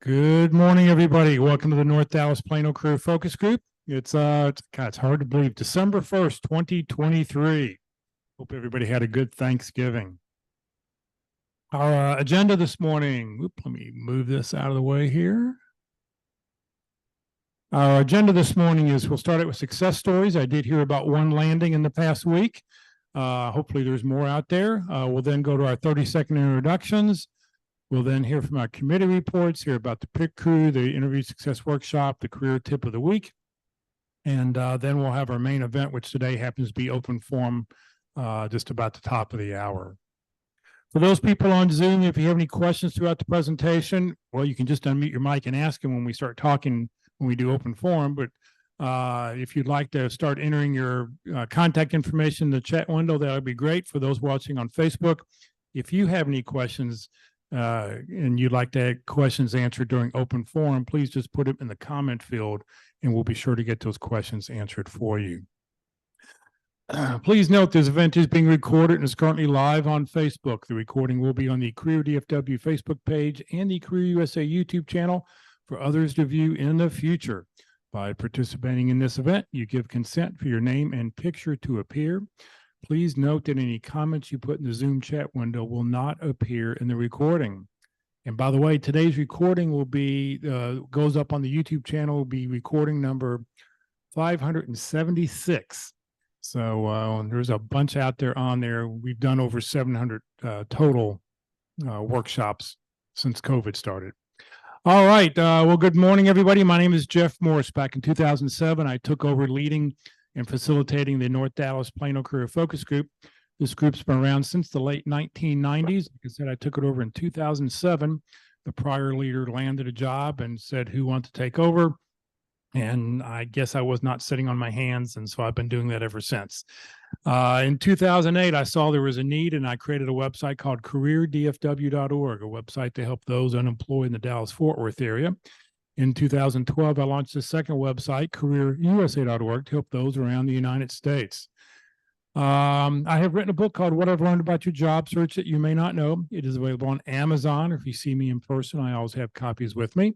Good morning, everybody. Welcome to the North Dallas Plano Career Focus Group. It's hard to believe, December 1st, 2023. Hope everybody had a good Thanksgiving. Our agenda this morning, let me move this out of the way here. Our agenda this morning is we'll start it with success stories. I did hear about one landing in the past week. Hopefully there's more out there. We'll then go to our 30-second introductions. We'll then hear from our committee reports, hear about the PIC crew, the interview success workshop, the career tip of the week. And then we'll have our main event, which today happens to be open forum, just about the top of the hour. For those people on Zoom, if you have any questions throughout the presentation, well, you can just unmute your mic and ask them when we start talking, when we do open forum. But if you'd like to start entering your contact information in the chat window, that would be great. For those watching on Facebook, if you have any questions, and you'd like to have questions answered during open forum, please just put it in the comment field and we'll be sure to get those questions answered for you. Please note this event is being recorded and is currently live on Facebook. The recording will be on the Career DFW Facebook page and the Career USA YouTube channel for others to view in the future. By participating in this event, you give consent for your name and picture to appear. Please note that any comments you put in the Zoom chat window will not appear in the recording. And by the way, today's recording will be, goes up on the YouTube channel, will be recording number 576. So there's a bunch out there on there. We've done over 700 total workshops since COVID started. All right. Well, good morning, everybody. My name is Jeff Morris. Back in 2007, I took over leading and facilitating the North Dallas Plano Career Focus Group. This group's been around since the late 1990s. Like I said, I took it over in 2007. The prior leader landed a job and said, who wants to take over? And I guess I was not sitting on my hands, and so I've been doing that ever since. In 2008, I saw there was a need, and I created a website called careerdfw.org, a website to help those unemployed in the Dallas-Fort Worth area. In 2012, I launched a second website, careerusa.org, to help those around the United States. I have written a book called What I've Learned About Your Job Search That You May Not Know. It is available on Amazon. If you see me in person, I always have copies with me.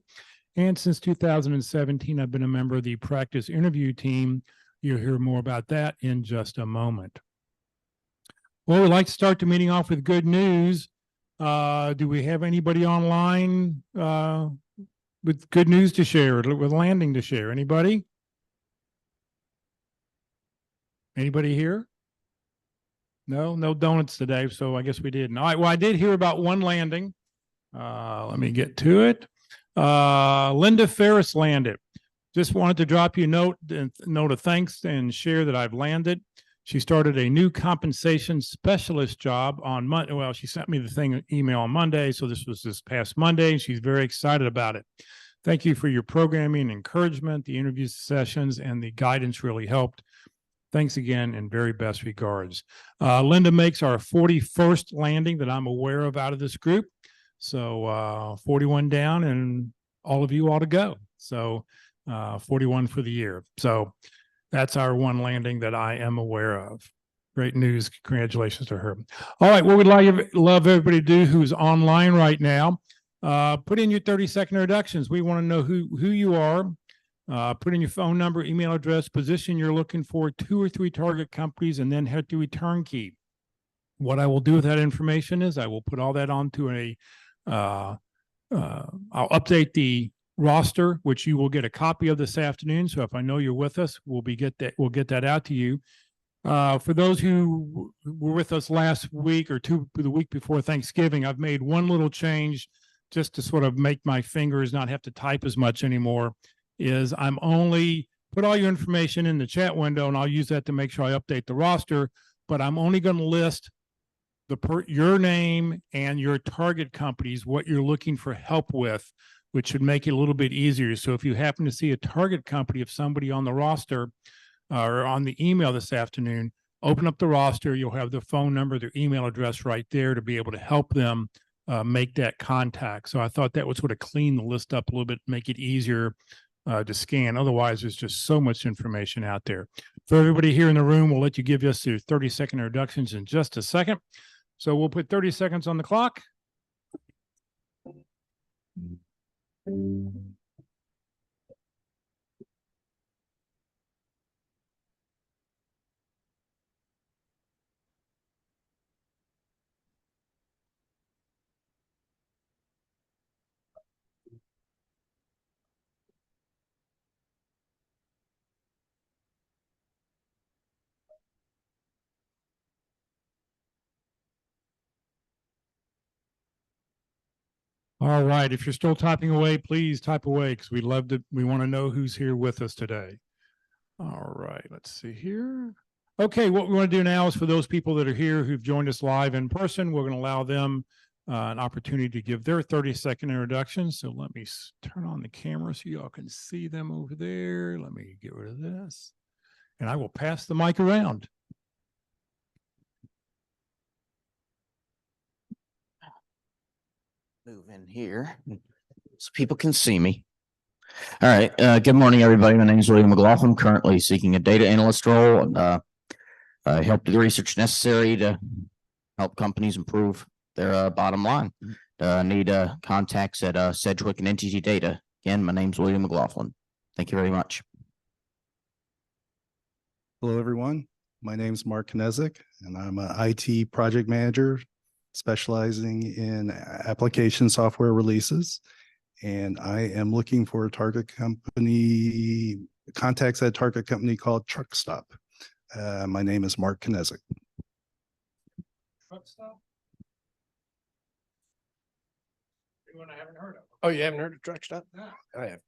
And since 2017, I've been a member of the practice interview team. You'll hear more about that in just a moment. Well, we'd like to start the meeting off with good news. Do we have anybody online with good news to share, with landing to share? Anybody? Anybody here? No donuts today, so I guess we didn't. All right, well, I did hear about one landing. Let me get to it. Linda Ferris landed. Just wanted to drop you a note of thanks and share that I've landed. She started a new compensation specialist job on Monday. Well, she sent me the email on Monday, so this was this past Monday. She's very excited about it. Thank you for your programming and encouragement. The interview sessions and the guidance really helped. Thanks again, and very best regards. Linda makes our 41st landing that I'm aware of out of this group. So 41 down, and all of you ought to go. So 41 for the year. So that's our one landing that I am aware of. Great news. Congratulations to her. All right. What we'd love everybody to do who's online right now, put in your 30-second introductions. We want to know who you are. Put in your phone number, email address, position you're looking for, 2 or 3 target companies, and then hit the return key. What I will do with that information is I will put all that onto I'll update the roster, which you will get a copy of this afternoon. So if I know you're with us, we'll get that out to you. For those who were with us last week or the week before Thanksgiving, I've made one little change just to sort of make my fingers not have to type as much anymore. Is I'm only put all your information in the chat window, and I'll use that to make sure I update the roster, but I'm only going to list your name and your target companies, what you're looking for help with, which should make it a little bit easier. So if you happen to see a target company of somebody on the roster or on the email this afternoon, open up the roster. You'll have their phone number, their email address right there to be able to help them make that contact. So I thought that would sort of clean the list up a little bit, make it easier to scan. Otherwise, there's just so much information out there. For everybody here in the room, we'll let you give us your 30-second introductions in just a second. So we'll put 30 seconds on the clock. All right. If you're still typing away, please type away because we want to know who's here with us today. All right. Let's see here. Okay. What we want to do now is for those people that are here who've joined us live in person, we're going to allow them an opportunity to give their 30-second introduction. So let me turn on the camera so y'all can see them over there. Let me get rid of this. And I will pass the mic around. Move in here so people can see me. All right. Good morning, everybody. My name is William McLaughlin, currently seeking a data analyst role and help do the research necessary to help companies improve their bottom line. Need contacts at Sedgwick and NTT Data. Again, my name is William McLaughlin. Thank you very much. Hello, everyone. My name is Mark Knezik, and I'm an IT project manager specializing in application software releases. And I am looking for a target company, contacts at a target company called Truck Stop. My name is Mark Knezik. Truck Stop? Anyone I haven't heard of? Oh, you haven't heard of Truck Stop? No. I have.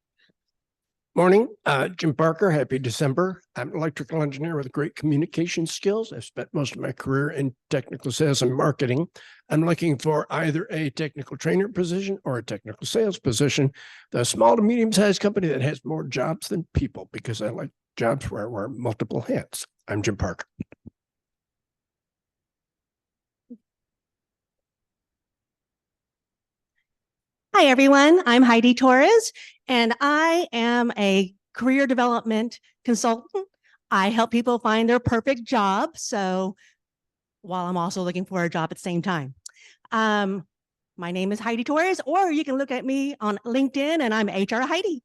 Morning, Jim Parker. Happy December. I'm an electrical engineer with great communication skills. I've spent most of my career in technical sales and marketing. I'm looking for either a technical trainer position or a technical sales position. The small to medium-sized company that has more jobs than people, because I like jobs where I wear multiple hats. I'm Jim Parker. Hi, everyone. I'm Heidi Torres, and I am a career development consultant. I help people find their perfect job. So while I'm also looking for a job at the same time. My name is Heidi Torres, or you can look at me on LinkedIn and I'm HR Heidi.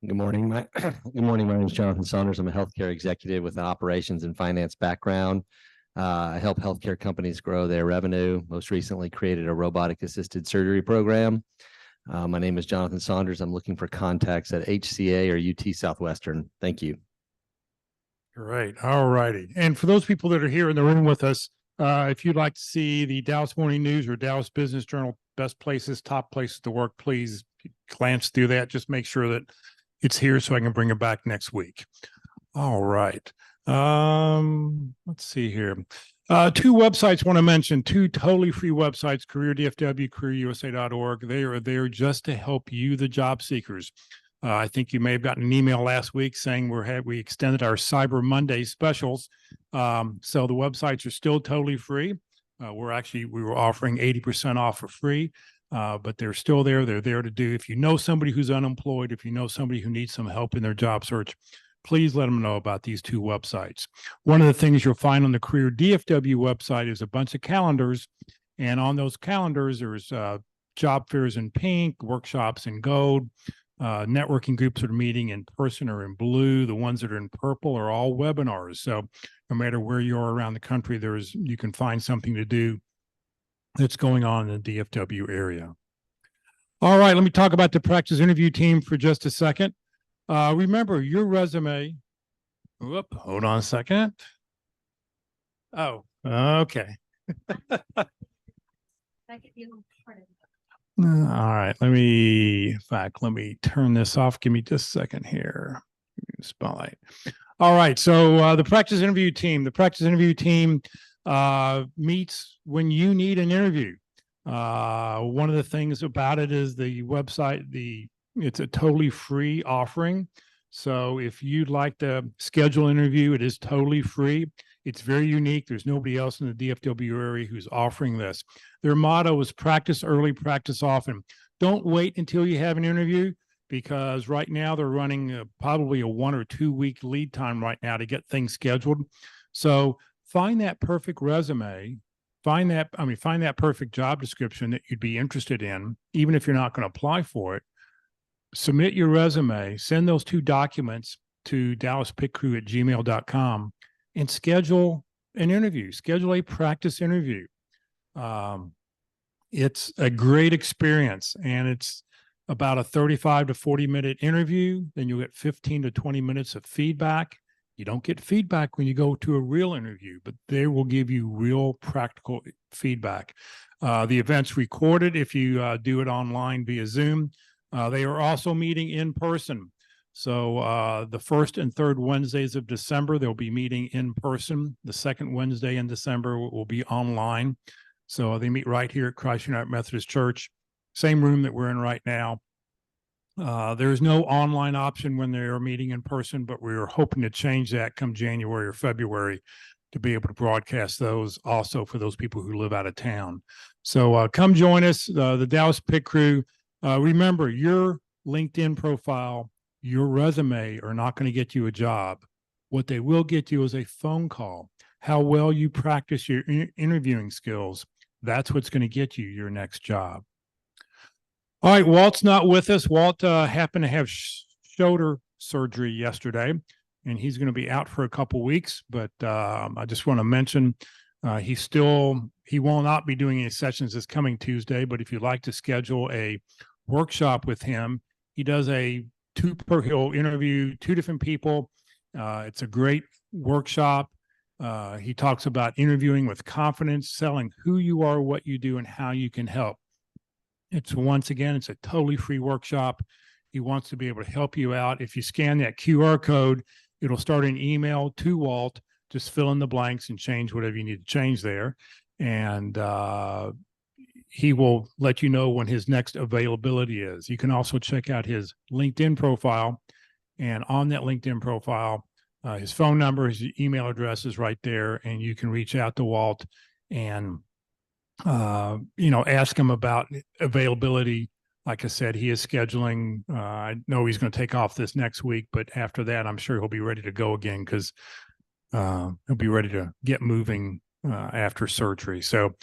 Good morning. Good morning. My name is Jonathan Saunders. I'm a healthcare executive with an operations and finance background. I help healthcare companies grow their revenue. Most recently created a robotic assisted surgery program. My name is Jonathan Saunders. I'm looking for contacts at HCA or UT Southwestern. Thank you. Great. All righty. And for those people that are here in the room with us, if you'd like to see the Dallas Morning News or Dallas Business Journal, best places, top places to work, please glance through that. Just make sure that it's here so I can bring it back next week. All right. Let's see here. Two websites I want to mention, two totally free websites, Career DFW, careerusa.org. They are there just to help you, the job seekers. I think you may have gotten an email last week saying we extended our Cyber Monday specials. So the websites are still totally free. We were offering 80% off for free, but they're still there. They're there to do. If you know somebody who's unemployed, if you know somebody who needs some help in their job search, please let them know about these two websites. One of the things you'll find on the Career DFW website is a bunch of calendars. And on those calendars, there's job fairs in pink, workshops in gold, networking groups that are meeting in person are in blue. The ones that are in purple are all webinars. So no matter where you are around the country, you can find something to do that's going on in the DFW area. All right, let me talk about the practice interview team for just a second. Remember your resume. Whoop, hold on a second. Oh, okay. All right, let me turn this off. Give me just a second here. Spotlight. All right, so the practice interview team. The practice interview team meets when you need an interview. One of the things about it is the website, it's a totally free offering. So if you'd like to schedule an interview, it is totally free. It's very unique. There's nobody else in the DFW area who's offering this. Their motto is practice early, practice often. Don't wait until you have an interview, because right now they're running probably a 1 or 2 week lead time right now to get things scheduled. So find that perfect resume find that perfect job description that you'd be interested in, even if you're not going to apply for it. Submit your resume, send those 2 documents to dallaspitcrew@gmail.com and schedule an interview, schedule a practice interview. It's a great experience, and it's about a 35 to 40-minute interview. Then you'll get 15 to 20 minutes of feedback. You don't get feedback when you go to a real interview, but they will give you real practical feedback. The event's recorded if you do it online via Zoom. They are also meeting in person. So the 1st and 3rd Wednesdays of December, they'll be meeting in person. The 2nd Wednesday in December will be online. So they meet right here at Christ United Methodist Church, same room that we're in right now. There's no online option when they are meeting in person, but we're hoping to change that come January or February to be able to broadcast those also for those people who live out of town. So come join us, the Dallas Pit Crew. Remember, your LinkedIn profile, your resume are not going to get you a job. What they will get you is a phone call. How well you practice your interviewing skills, that's what's going to get you your next job. All right, Walt's not with us. Walt happened to have shoulder surgery yesterday, and he's going to be out for a couple weeks. But I just want to mention he will not be doing any sessions this coming Tuesday. But if you'd like to schedule a workshop with him, he does he'll interview 2 different people. It's a great workshop. He talks about interviewing with confidence, selling who you are, what you do, and how you can help. It's a totally free workshop. He wants to be able to help you out. If you scan that QR code, it'll start an email to Walt. Just fill in the blanks and change whatever you need to change there. And he will let you know when his next availability is. You can also check out his LinkedIn profile. And on that LinkedIn profile, his phone number, his email address is right there. And you can reach out to Walt and ask him about availability. Like I said, he is scheduling. I know he's going to take off this next week, but after that, I'm sure he'll be ready to go again because he'll be ready to get moving after surgery. So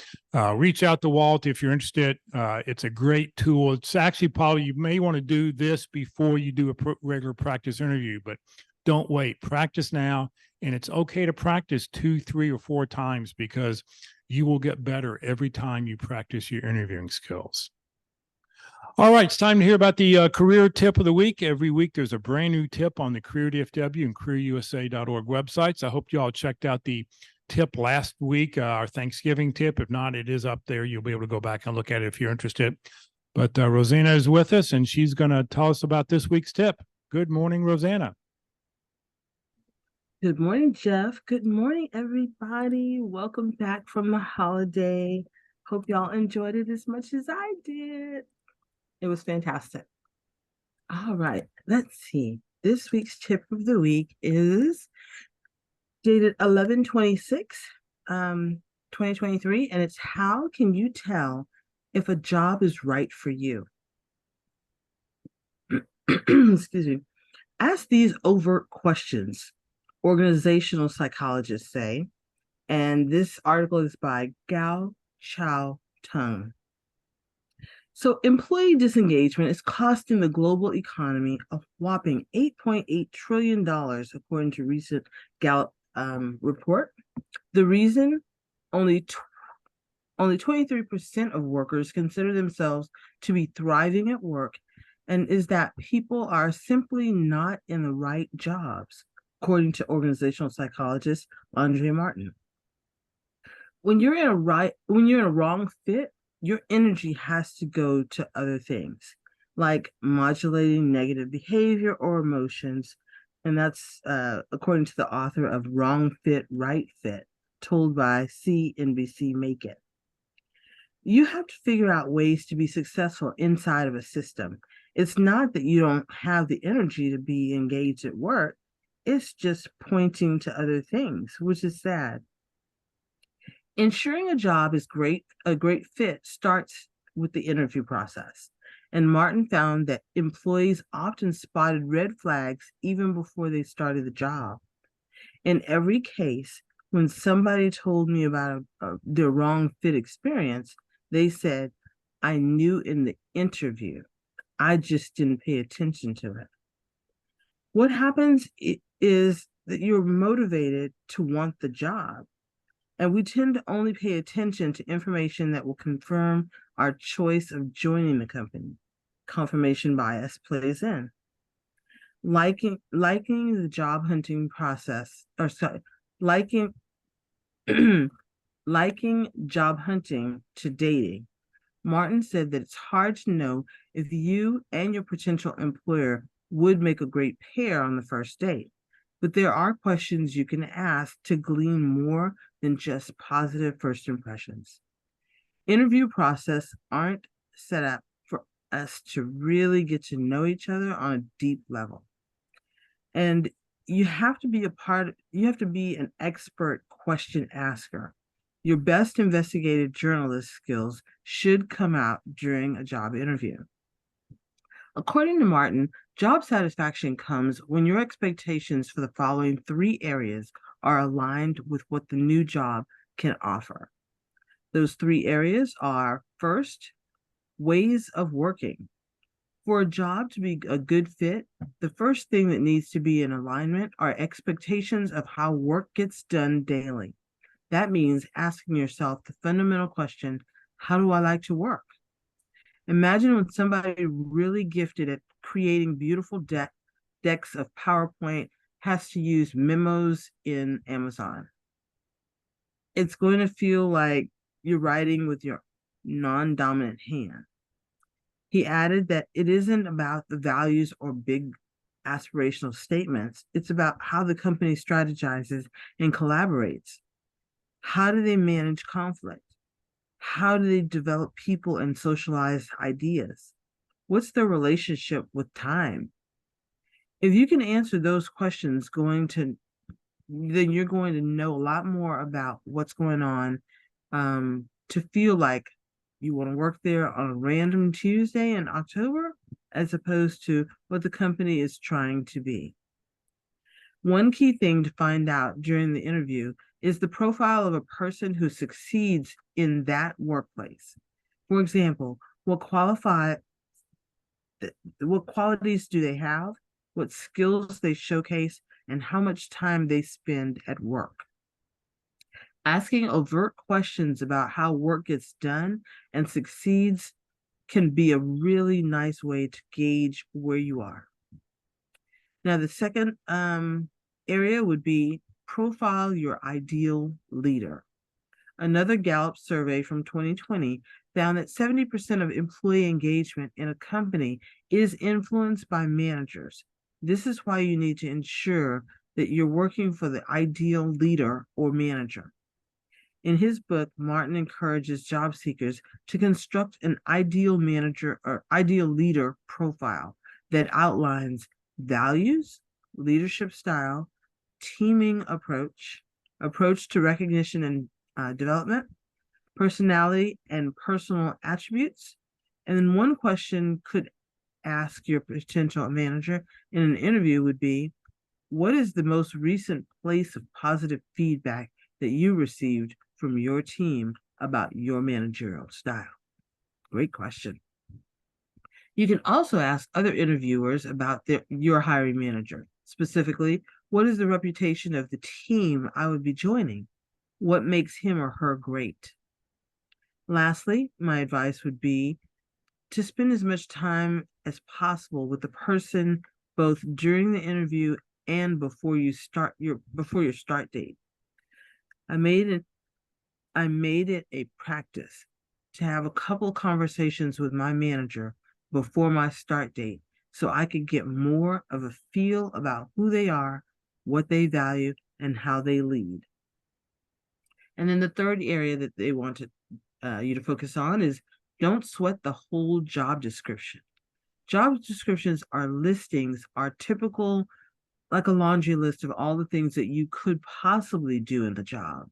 reach out to Walt if you're interested. It's a great tool. It's actually probably, you may want to do this before you do a regular practice interview, but don't wait. Practice now. And it's okay to practice 2, 3, or 4 times because you will get better every time you practice your interviewing skills. All right, it's time to hear about the career tip of the week. Every week, there's a brand new tip on the Career DFW and careerusa.org websites. I hope you all checked out the tip last week, our Thanksgiving tip. If not, it is up there. You'll be able to go back and look at it if you're interested. But Rosanna is with us, and she's going to tell us about this week's tip. Good morning, Rosanna. Good morning, Jeff. Good morning, everybody. Welcome back from the holiday. Hope y'all enjoyed it as much as I did. It was fantastic. All right, let's see. This week's tip of the week is dated 11/26/2023, and it's how can you tell if a job is right for you? Excuse me. Ask these overt questions, organizational psychologists say, and this article is by Gao Chao Tung. So employee disengagement is costing the global economy a whopping $8.8 trillion, according to recent Gallup report. The reason, only 23% of workers consider themselves to be thriving at work, and is that people are simply not in the right jobs, according to organizational psychologist Andre Martin. When you're in a wrong fit, your energy has to go to other things, like modulating negative behavior or emotions. And that's according to the author of Wrong Fit, Right Fit, told by CNBC Make It. You have to figure out ways to be successful inside of a system. It's not that you don't have the energy to be engaged at work. It's just pointing to other things, which is sad. Ensuring a job is a great fit starts with the interview process. And Martin found that employees often spotted red flags even before they started the job. In every case, When somebody told me about their wrong fit experience, they said, I knew in the interview, I just didn't pay attention to it. What happens is that you're motivated to want the job. And we tend to only pay attention to information that will confirm our choice of joining the company. Confirmation bias plays in. Liking the job hunting process, or sorry, liking liking job hunting to dating. Martin said that it's hard to know if you and your potential employer would make a great pair on the first date. But there are questions you can ask to glean more than just positive first impressions. Interview process aren't set up for us to really get to know each other on a deep level. And you have to be an expert question asker. Your best investigative journalist skills should come out during a job interview. According to Martin, job satisfaction comes when your expectations for the following 3 areas are aligned with what the new job can offer. Those 3 areas are, first, ways of working. For a job to be a good fit, the first thing that needs to be in alignment are expectations of how work gets done daily. That means asking yourself the fundamental question, how do I like to work? Imagine when somebody really gifted at creating beautiful decks of PowerPoint has to use memos in Amazon. It's going to feel like you're writing with your non-dominant hand. He added that it isn't about the values or big aspirational statements. It's about how the company strategizes and collaborates. How do they manage conflict? How do they develop people and socialize ideas? What's their relationship with time? If you can answer those questions, then you're going to know a lot more about what's going on, to feel like you want to work there on a random Tuesday in October, as opposed to what the company is trying to be. One key thing to find out during the interview is the profile of a person who succeeds in that workplace. For example, what qualities do they have, what skills they showcase, and how much time they spend at work. Asking overt questions about how work gets done and succeeds can be a really nice way to gauge where you are. Now, the second area would be profile your ideal leader. Another Gallup survey from 2020 found that 70% of employee engagement in a company is influenced by managers. This is why you need to ensure that you're working for the ideal leader or manager. In his book, Martin encourages job seekers to construct an ideal manager or ideal leader profile that outlines values, leadership style, teaming approach to recognition and development, personality and personal attributes. And then one question could ask your potential manager in an interview would be, what is the most recent place of positive feedback that you received from your team about your managerial style? Great question. You can also ask other interviewers about your hiring manager. Specifically, what is the reputation of the team I would be joining? What makes him or her great? Lastly, my advice would be to spend as much time as possible with the person both during the interview and before your start date. I made it a practice to have a couple conversations with my manager before my start date so I could get more of a feel about who they are, what they value, and how they lead. And then the third area that they want you to focus on is don't sweat the whole job description. Job descriptions are typical, like a laundry list of all the things that you could possibly do in the job.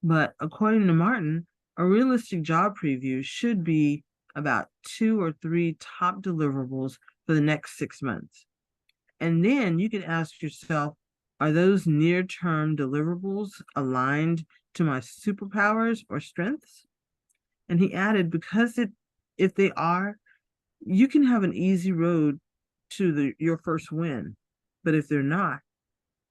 But according to Martin, a realistic job preview should be about 2 or 3 top deliverables for the next 6 months. And then you can ask yourself, Are those near-term deliverables aligned to my superpowers or strengths? And he added, if they are, you can have an easy road to your first win. But if they're not,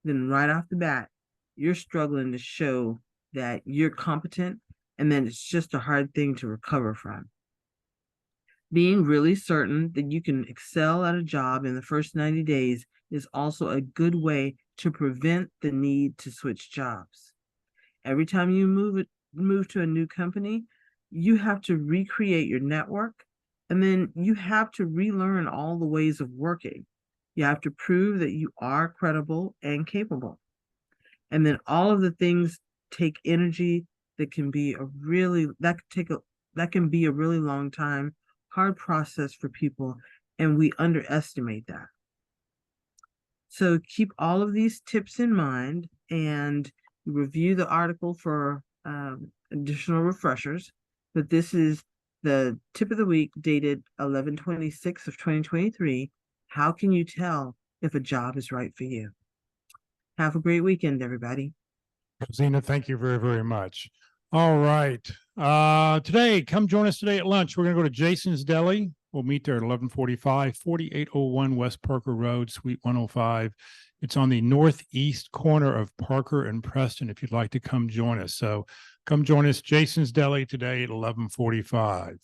then right off the bat, you're struggling to show that you're competent, and then it's just a hard thing to recover from. Being really certain that you can excel at a job in the first 90 days is also a good way to prevent the need to switch jobs. Every time you move to a new company, you have to recreate your network, and then you have to relearn all the ways of working. You have to prove that you are credible and capable. And then all of the things take energy that can be a really long time, hard process for people, and we underestimate that. So keep all of these tips in mind and review the article for additional refreshers. But this is the tip of the week dated 11/26 of 2023. How can you tell if a job is right for you? Have a great weekend, everybody. Zena, thank you very, very much. All right. Today, come join us today at lunch. We're going to go to Jason's Deli. We'll meet there at 11:45, 4801 West Parker Road, Suite 105. It's on the northeast corner of Parker and Preston if you'd like to come join us. So come join us, Jason's Deli, today at 11:45.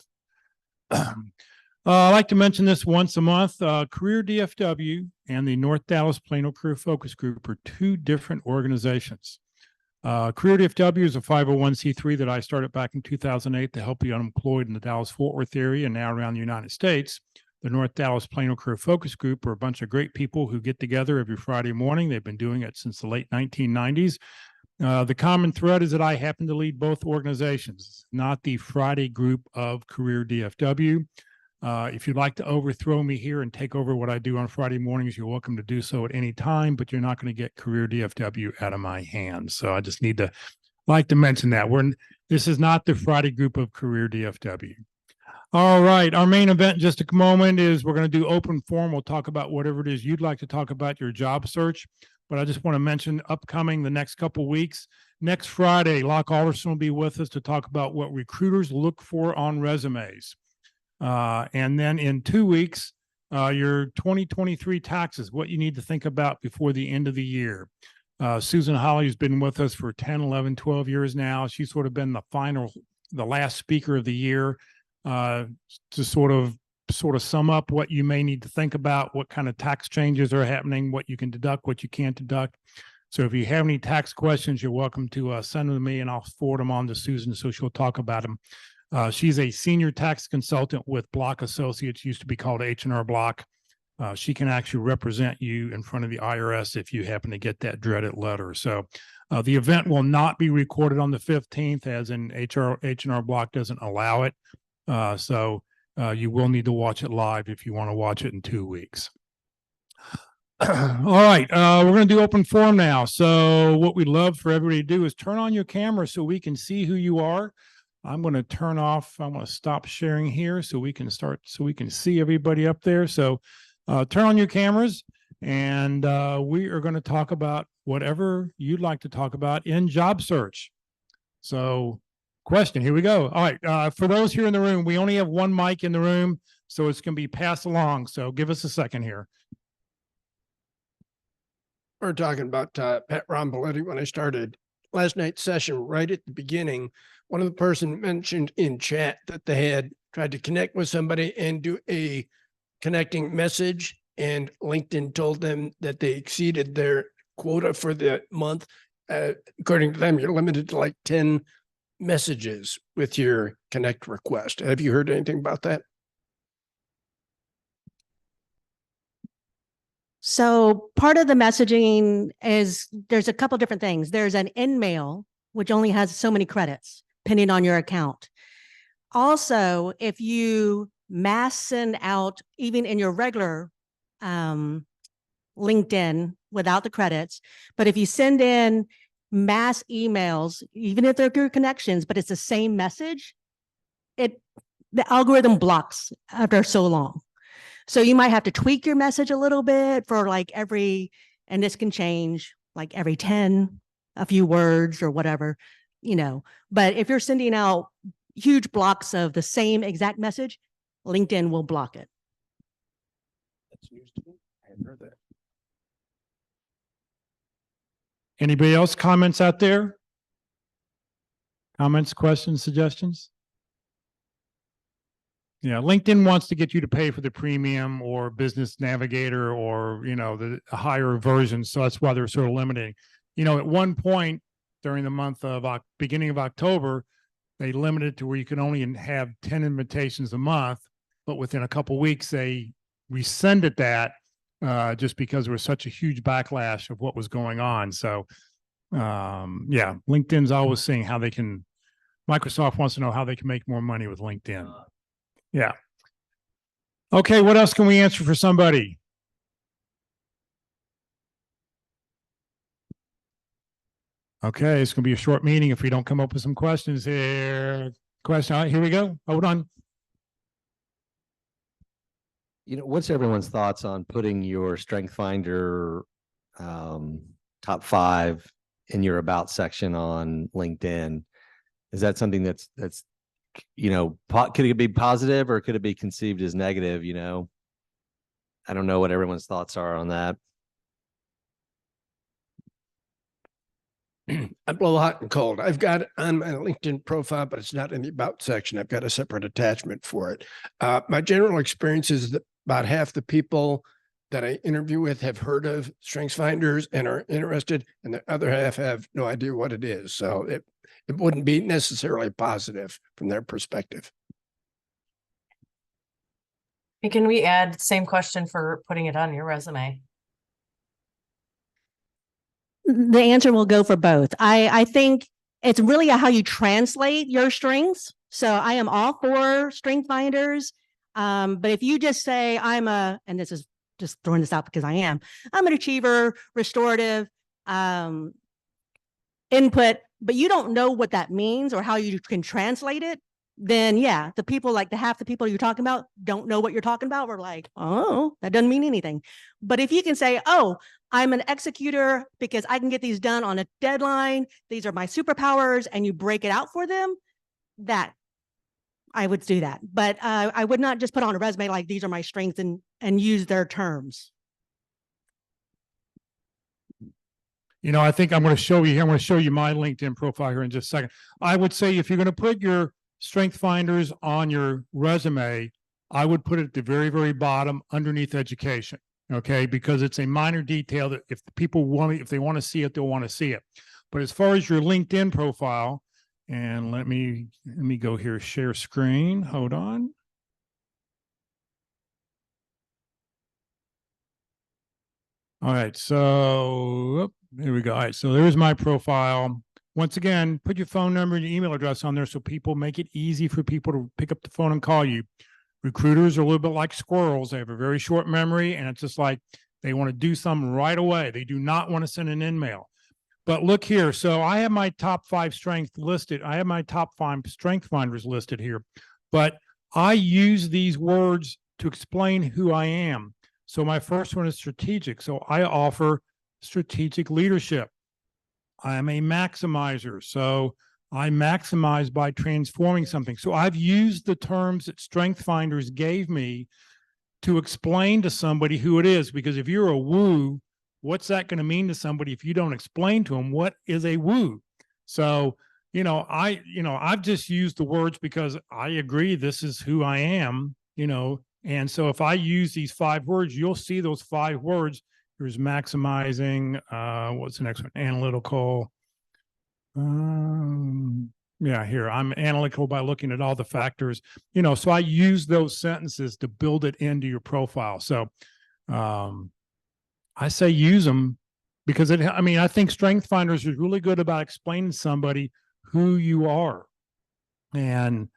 I like to mention this once a month. Career DFW and the North Dallas Plano Career Focus Group are two different organizations. Career DFW is a 501c3 that I started back in 2008 to help the unemployed in the Dallas-Fort Worth area and now around the United States. The North Dallas Plano Career Focus Group are a bunch of great people who get together every Friday morning. They've been doing it since the late 1990s. The common thread is that I happen to lead both organizations, not the Friday group of Career DFW. If you'd like to overthrow me here and take over what I do on Friday mornings, you're welcome to do so at any time, but you're not going to get Career DFW out of my hands. So I just need to mention that. This is not the Friday group of Career DFW. All right. Our main event in just a moment is we're going to do open forum. We'll talk about whatever it is you'd like to talk about your job search. But I just want to mention upcoming the next couple of weeks. Next Friday, Locke Alderson will be with us to talk about what recruiters look for on resumes. And then in 2 weeks, your 2023 taxes, what you need to think about before the end of the year. Susan Holly has been with us for 10, 11, 12 years now. She's sort of been the last speaker of the year to sort of sum up what you may need to think about, what kind of tax changes are happening, what you can deduct, what you can't deduct. So if you have any tax questions, you're welcome to send them to me and I'll forward them on to Susan so she'll talk about them. She's a senior tax consultant with Block Associates, used to be called H&R Block. She can actually represent you in front of the IRS if you happen to get that dreaded letter. So the event will not be recorded on the 15th, as in H&R Block doesn't allow it. So you will need to watch it live if you want to watch it in 2 weeks. All right, we're going to do open forum now. So what we'd love for everybody to do is turn on your camera so we can see who you are. I'm going to stop sharing here so we can see everybody up there. So turn on your cameras and we are going to talk about whatever you'd like to talk about in job search. So question, here we go. All right, for those here in the room, we only have one mic in the room, so it's going to be passed along. So give us a second here. We're talking about Pat Romboletti. When I started last night's session, right at the beginning, one of the person mentioned in chat that they had tried to connect with somebody and do a connecting message, and LinkedIn told them that they exceeded their quota for the month. According to them, you're limited to like 10 messages with your connect request. Have you heard anything about that? So part of the messaging is there's a couple different things. There's an in-mail, which only has so many credits, depending on your account. Also, if you mass send out, even in your regular LinkedIn without the credits, but if you send in mass emails, even if they're through connections, but it's the same message, the algorithm blocks after so long. So you might have to tweak your message a little bit for and this can change like every 10, a few words or whatever, but if you're sending out huge blocks of the same exact message, LinkedIn will block it. That's news to me. I hadn't heard that. Anybody else comments out there? Comments, questions, suggestions? Yeah, LinkedIn wants to get you to pay for the premium or business navigator or, the higher version. So that's why they're sort of limiting. At one point during the month of beginning of October, they limited to where you can only have 10 invitations a month, but within a couple of weeks, they rescinded that just because there was such a huge backlash of what was going on. So yeah, LinkedIn's always seeing how Microsoft wants to know how they can make more money with LinkedIn. Yeah. Okay, what else can we answer for somebody? Okay, it's going to be a short meeting if we don't come up with some questions here. Question, all right, here we go. Hold on. What's everyone's thoughts on putting your Strength Finder top 5 in your about section on LinkedIn? Is that something that's could it be positive or could it be conceived as negative? I don't know what everyone's thoughts are on that. I blow hot and cold. I've got it on my LinkedIn profile, but it's not in the about section. I've got a separate attachment for it. My general experience is that about half the people that I interview with have heard of Strengths Finders and are interested, and the other half have no idea what it is. So it wouldn't be necessarily positive from their perspective. Can we add same question for putting it on your resume? The answer will go for both. I think it's really how you translate your strengths. So I am all for strength finders. But if you just say and this is just throwing this out because I'm an achiever, restorative, input, but you don't know what that means or how you can translate it, then yeah, half the people you're talking about don't know what you're talking about. We're like, oh, that doesn't mean anything. But if you can say, oh, I'm an executor because I can get these done on a deadline. These are my superpowers, and you break it out for them, that I would do that. But I would not just put on a resume like these are my strengths and use their terms. I think I'm going to show you here. I'm going to show you my LinkedIn profile here in just a second. I would say if you're going to put your strength finders on your resume, I would put it at the very, very bottom underneath education. Okay, because it's a minor detail that if they want to see it, they'll want to see it. But as far as your LinkedIn profile, and let me go here, share screen. Hold on. All right, so here we go. All right, so there's my profile. Once again, put your phone number and your email address on there so people make it easy for people to pick up the phone and call you. Recruiters are a little bit like squirrels. They have a very short memory, and it's just like they want to do something right away. They do not want to send an email. But look here. So I have my top 5 strengths listed. I have my top 5 strength finders listed here, but I use these words to explain who I am. So my first one is strategic. So I offer strategic leadership. I am a maximizer. So I maximize by transforming something. So I've used the terms that Strength Finders gave me to explain to somebody who it is. Because if you're a woo, what's that going to mean to somebody if you don't explain to them what is a woo? So, I've just used the words because I agree this is who I am, and so if I use these 5 words, you'll see those 5 words. There's maximizing, what's the next one? Analytical. Yeah, here I'm analytical by looking at all the factors, so I use those sentences to build it into your profile. So I say use them because I think Strength Finders is really good about explaining to somebody who you are. And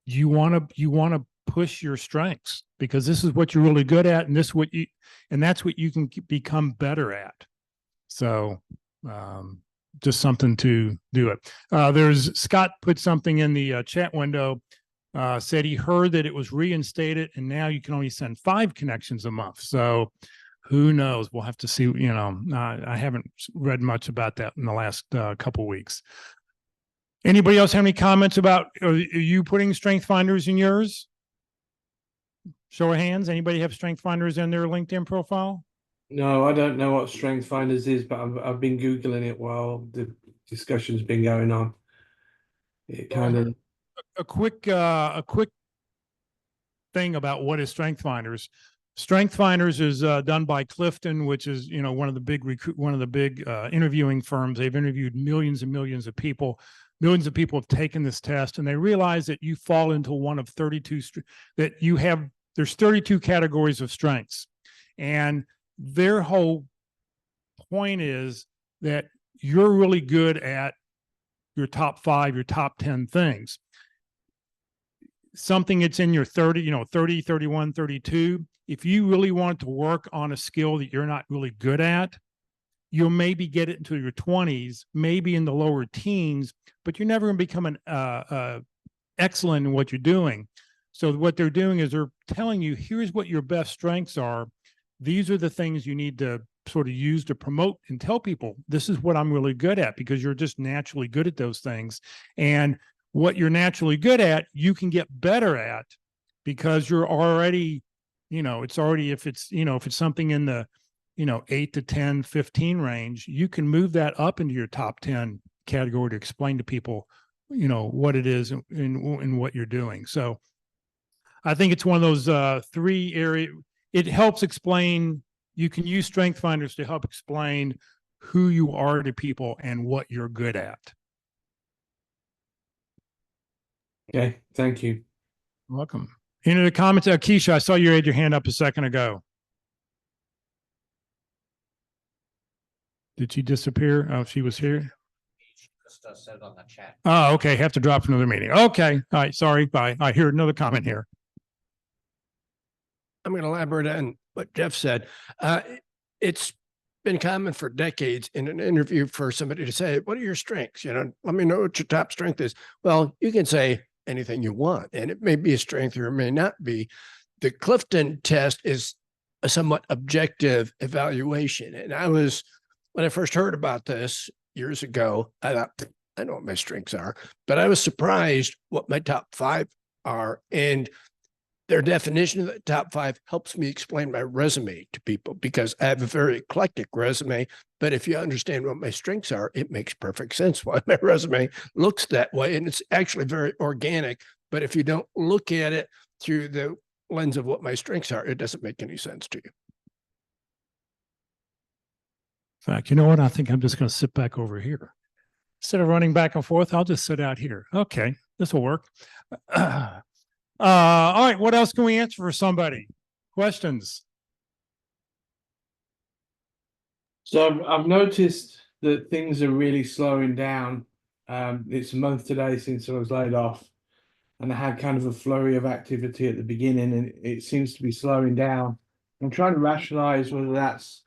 you want to push your strengths because this is what you're really good at, and that's what you can become better at. So just something to do it. There's Scott put something in the chat window, said he heard that it was reinstated and now you can only send 5 connections a month. So Who knows? We'll have to see. I haven't read much about that in the last couple weeks. Anybody else have any comments about, are you putting strength finders in yours? Show of hands. Anybody have strength finders in their LinkedIn profile? No, I don't know what Strength Finders is, but I've been Googling it while the discussion's been going on. It kind of A quick thing about what is Strength Finders. Strength Finders is done by Clifton, which is one of the big interviewing firms. They've interviewed millions and millions of people. Millions of people have taken this test, and they realize that you fall into one of 32 there's 32 categories of strengths, and their whole point is that you're really good at your top 5, your top 10 things. Something that's in your 30, 30, 31, 32. If you really want to work on a skill that you're not really good at, you'll maybe get it into your 20s, maybe in the lower teens, but you're never going to become an excellent in what you're doing. So what they're doing is they're telling you, here's what your best strengths are. These are the things you need to sort of use to promote and tell people, this is what I'm really good at, because you're just naturally good at those things. And what you're naturally good at, you can get better at, because you're already, it's already, if it's something in the, 8 to 10, 15 range, you can move that up into your top 10 category to explain to people, what it is and what you're doing. So I think it's one of those 3 areas. It helps explain, you can use strength finders to help explain who you are to people and what you're good at. okay. Thank you. You're welcome. Any other comments? Keisha, I saw you had your hand up a second ago. Did she disappear? Oh, she was here. Just said on the chat. Oh, okay. Have to drop for another meeting. Okay. All right. Sorry. Bye. I hear another comment here. I'm going to elaborate on what Jeff said. It's been common for decades in an interview for somebody to say, what are your strengths? Let me know what your top strength is. Well, you can say anything you want, and it may be a strength or it may not be. The Clifton test is a somewhat objective evaluation. And when I first heard about this years ago, I thought, I know what my strengths are, but I was surprised what my top 5 are. And their definition of the top 5 helps me explain my resume to people, because I have a very eclectic resume. But if you understand what my strengths are, it makes perfect sense why my resume looks that way. And it's actually very organic. But if you don't look at it through the lens of what my strengths are, it doesn't make any sense to you. In fact, you know what? I think I'm just going to sit back over here. Instead of running back and forth, I'll just sit out here. Okay, this will work. All right, what else can we answer for somebody? Questions? So I've noticed that things are really slowing down. It's a month today since I was laid off, and I had kind of a flurry of activity at the beginning, and it seems to be slowing down. I'm trying to rationalize whether that's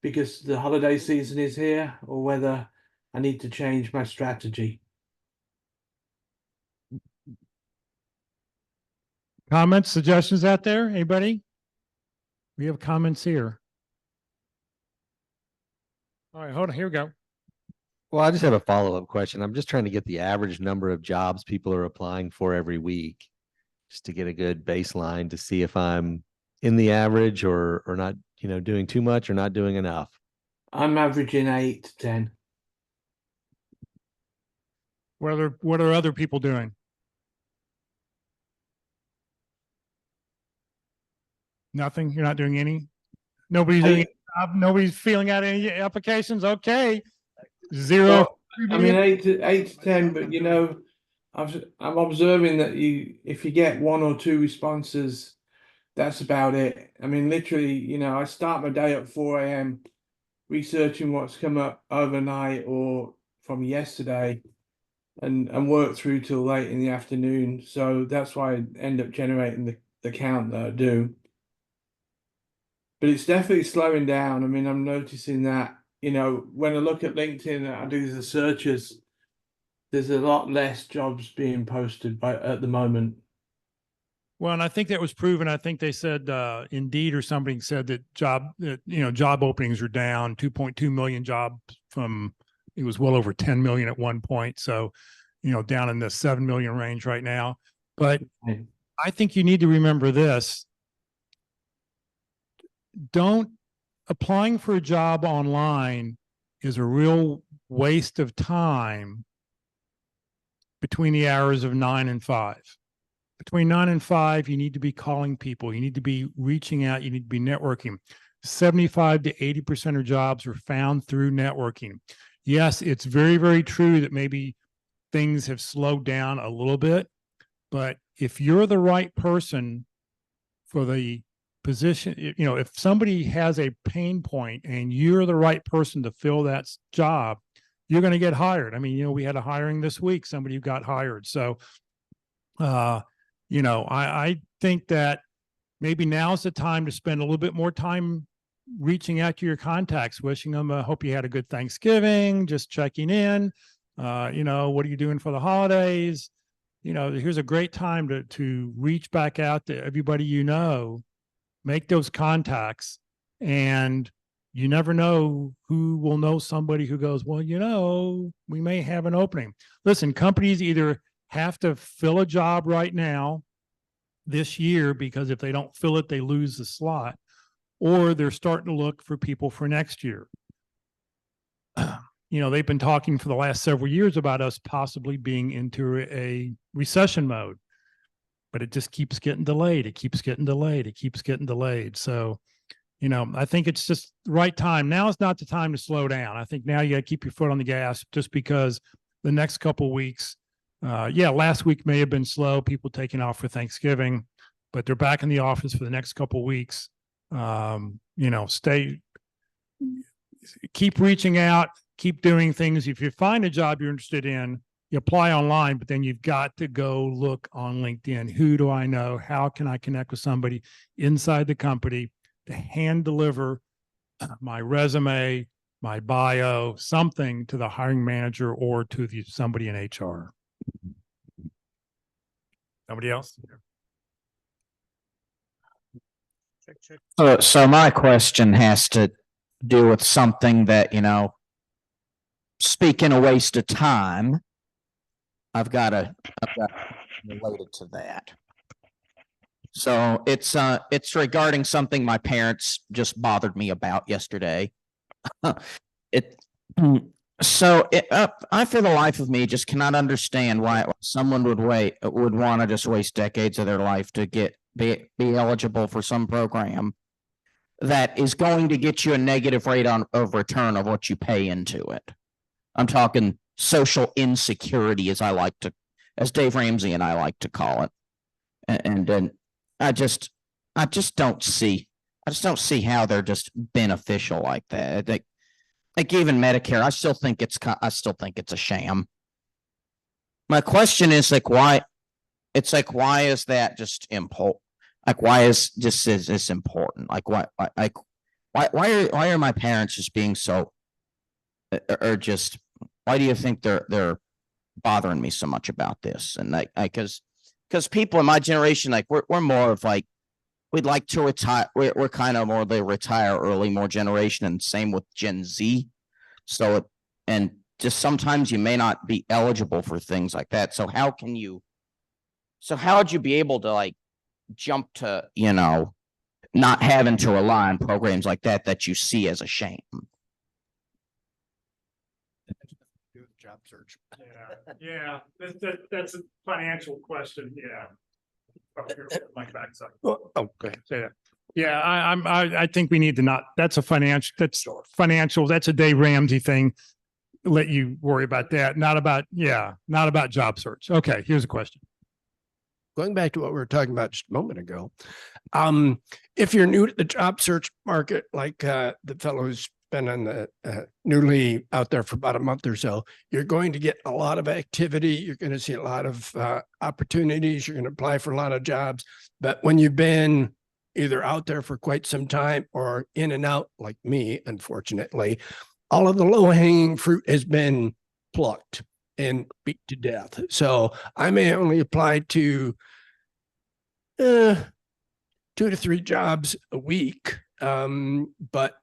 because the holiday season is here or whether I need to change my strategy. Comments, suggestions out there? Anybody? We have comments here. All right, hold on. Here we go. Well, I just have a follow-up question. I'm just trying to get the average number of jobs people are applying for every week, just to get a good baseline to see if I'm in the average or not, doing too much or not doing enough. I'm averaging 8 to 10. What are other people doing? Nothing? You're not doing any? Nobody's doing nobody's filling out any applications? Okay. 0. Well, I mean, 8 to 10, but I'm observing that if you get 1 or 2 responses, that's about it. I mean, literally, I start my day at 4 a.m. researching what's come up overnight or from yesterday, and work through till late in the afternoon. So that's why I end up generating the count that I do. But it's definitely slowing down. I mean, I'm noticing that, when I look at LinkedIn, I do the searches, there's a lot less jobs being posted at the moment. Well, and I think that was proven. I think they said, Indeed or somebody said that job openings are down 2.2 million jobs from, it was well over 10 million at one point. So, down in the 7 million range right now. But I think you need to remember this. Applying for a job online is a real waste of time between the hours of 9 and 5. Between 9 and 5, you need to be calling people. You need to be reaching out. You need to be networking. 75 to 80% of jobs are found through networking. Yes, it's very, very true that maybe things have slowed down a little bit, but if you're the right person for the position, if somebody has a pain point and you're the right person to fill that job, you're going to get hired. I mean, we had a hiring this week, somebody who got hired. So, I think that maybe now's the time to spend a little bit more time reaching out to your contacts, wishing them, hope you had a good Thanksgiving, just checking in. What are you doing for the holidays? Here's a great time to reach back out to everybody, make those contacts, and you never know who will know somebody who goes, well, we may have an opening. Listen, companies either have to fill a job right now this year, because if they don't fill it, they lose the slot, or they're starting to look for people for next year. They've been talking for the last several years about us possibly being into a recession mode, but it just keeps getting delayed. It keeps getting delayed. It keeps getting delayed. So, I think it's just the right time. Now is not the time to slow down. I think now you got to keep your foot on the gas, just because the next couple of weeks, last week may have been slow, people taking off for Thanksgiving, but they're back in the office for the next couple of weeks. Keep reaching out, keep doing things. If you find a job you're interested in, you apply online, but then you've got to go look on LinkedIn. Who do I know? How can I connect with somebody inside the company to hand deliver my resume, my bio, something to the hiring manager or to somebody in HR? Somebody else? Check. So my question has to do with something that, speaking of waste of time, I've got related to that. So it's regarding something my parents just bothered me about yesterday. I, for the life of me, just cannot understand why someone would want to just waste decades of their life to be eligible for some program that is going to get you a negative rate of return of what you pay into it. I'm talking social insecurity, as Dave Ramsey and I like to call it. And then I just don't see how they're just beneficial like that. Like even Medicare, I still think it's a sham. My question is why is that just important? Why is this important? Why are my parents just being so, or just, why do you think they're bothering me so much about this? And because people in my generation, we're more of we'd like to retire. We're kind of more the retire early, more generation, and same with Gen Z. So, and just sometimes you may not be eligible for things like that. So how would you be able to jump to, not having to rely on programs like that you see as a shame? Job search. Yeah. That's a financial question. Yeah. Okay. Yeah, I think we need to that's financial. That's a Dave Ramsey thing. Let you worry about that. Not about job search. Okay, here's a question. Going back to what we were talking about just a moment ago, if you're new to the job search market, like the fellow who's been on the newly out there for about a month or so, you're going to get a lot of activity. You're going to see a lot of opportunities. You're going to apply for a lot of jobs. But when you've been either out there for quite some time or in and out, like me, unfortunately, all of the low-hanging fruit has been plucked and beat to death. So I may only apply to 2 to 3 jobs a week. But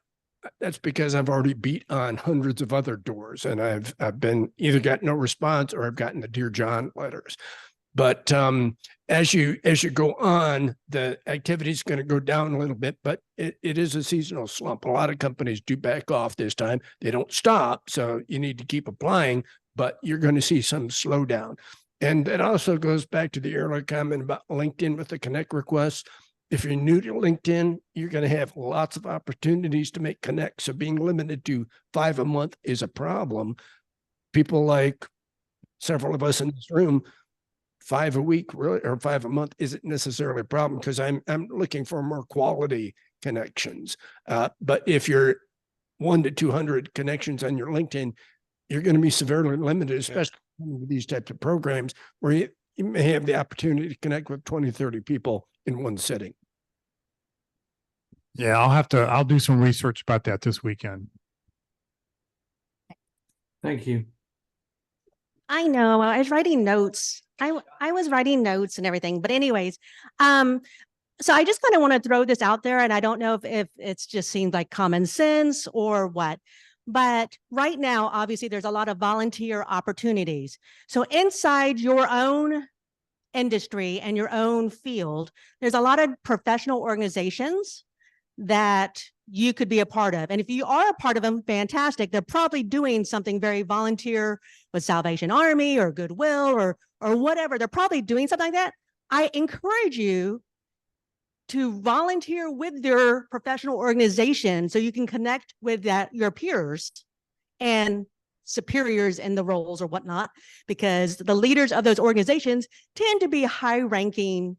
that's because I've already beat on hundreds of other doors, and I've been either got no response or I've gotten the Dear John letters. But as you go on, the activity is going to go down a little bit, but it is a seasonal slump. A lot of companies do back off this time. They don't stop, so you need to keep applying, but you're going to see some slowdown. And that also goes back to the earlier comment about LinkedIn with the connect requests. If you're new to LinkedIn, you're going to have lots of opportunities to make connects. So being limited to 5 a month is a problem. People like several of us in this room, 5 a week really, or 5 a month isn't necessarily a problem because I'm looking for more quality connections. But if you're 1 to 200 connections on your LinkedIn, you're going to be severely limited, especially with these types of programs where you may have the opportunity to connect with 20, 30 people in one sitting. Yeah, I'll do some research about that this weekend. Thank you. I know. I was writing notes. I was writing notes and everything. But anyways, so I just kind of want to throw this out there, and I don't know if it's just seems like common sense or what. But right now, obviously, there's a lot of volunteer opportunities. So inside your own industry and your own field, there's a lot of professional organizations that you could be a part of. And if you are a part of them, fantastic. They're probably doing something very volunteer with Salvation Army or Goodwill or whatever. They're probably doing something like that. I encourage you to volunteer with your professional organization so you can connect with your peers and superiors in the roles or whatnot, because the leaders of those organizations tend to be high-ranking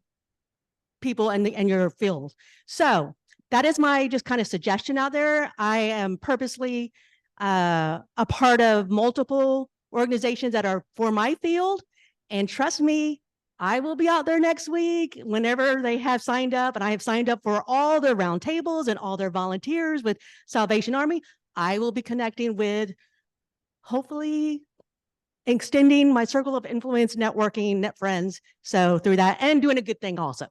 people in your field. So that is my just kind of suggestion out there. I am purposely a part of multiple organizations that are for my field. And trust me, I will be out there next week whenever they have signed up. And I have signed up for all their roundtables and all their volunteers with Salvation Army. I will be connecting with, hopefully, extending my circle of influence, networking, net friends. So through that, and doing a good thing also.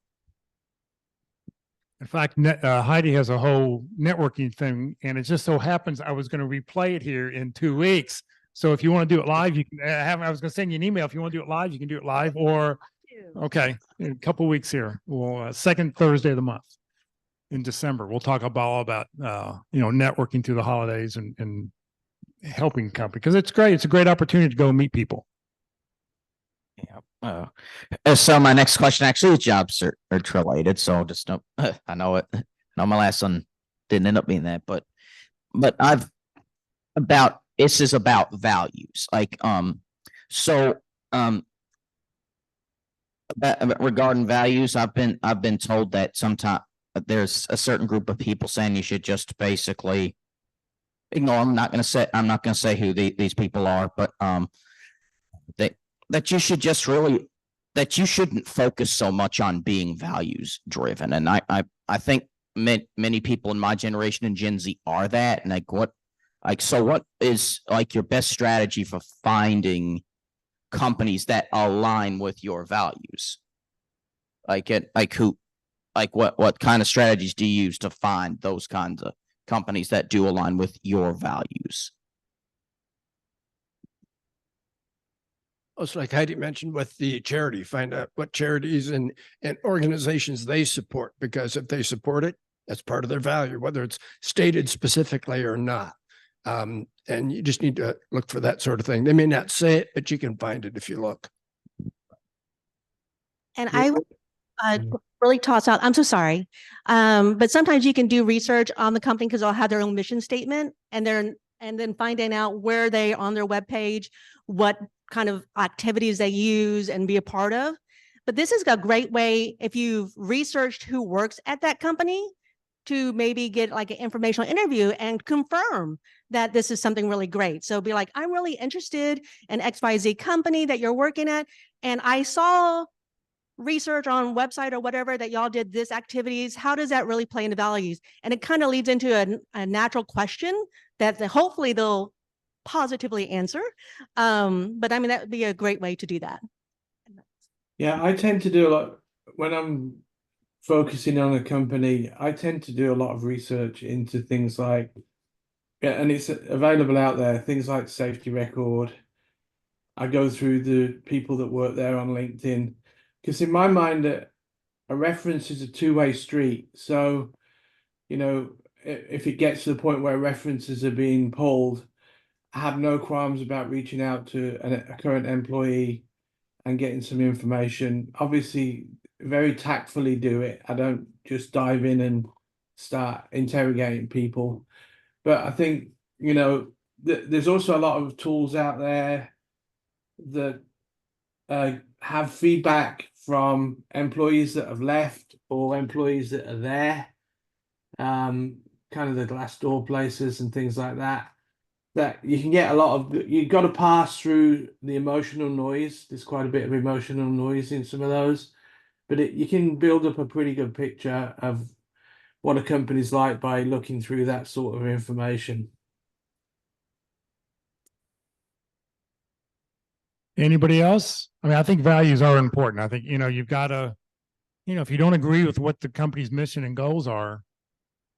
In fact, Heidi has a whole networking thing, and it just so happens I was going to replay it here in 2 weeks. So if you want to do it live, you can I was going to send you an email. If you want to do it live, you can do it live, or okay, in a couple of weeks here. Well, second Thursday of the month in December, we'll talk all about networking through the holidays and helping company, because it's great. It's a great opportunity to go and meet people. Yeah. So my next question actually is job search related. So just know, I know it. No, my last one didn't end up being that, but this is about values. Like, regarding values, I've been told that sometimes there's a certain group of people saying you should just basically ignore them. I'm not going to say who these people are, but that you should just really, that you shouldn't focus so much on being values driven. And I think many people in my generation and Gen Z are that. And so what is like your best strategy for finding companies that align with your values? What kind of strategies do you use to find those kinds of companies that do align with your values? It's like Heidi mentioned with the charity, find out what charities and organizations they support, because if they support it, that's part of their value, whether it's stated specifically or not. And you just need to look for that sort of thing. They may not say it, but you can find it if you look. And I really toss out, I'm so sorry. But sometimes you can do research on the company because they'll have their own mission statement, and then finding out where they on their webpage, what kind of activities they use and be a part of. But this is a great way, if you've researched who works at that company, to maybe get like an informational interview and confirm that this is something really great. So be like, I'm really interested in XYZ company that you're working at, and I saw research on website or whatever that y'all did this activities. How does that really play into values? And it kind of leads into a natural question that hopefully they'll positively answer. But I mean, that would be a great way to do that. Yeah, I tend to do a lot when I'm focusing on a company, I tend to do a lot of research into things like, yeah, and it's available out there, things like safety record. I go through the people that work there on LinkedIn, because in my mind, a reference is a two-way street. So, you know, if it gets to the point where references are being pulled, I have no qualms about reaching out to a current employee and getting some information. Obviously, very tactfully do it. I don't just dive in and start interrogating people. But I think, you know, there's also a lot of tools out there that have feedback from employees that have left or employees that are there, kind of the Glassdoor places and things like that. That you can get a lot of, you've got to pass through the emotional noise. There's quite a bit of emotional noise in some of those, but you can build up a pretty good picture of what a company's like by looking through that sort of information. Anybody else? I mean, I think values are important. I think, you know, you've got to, you know, if you don't agree with what the company's mission and goals are,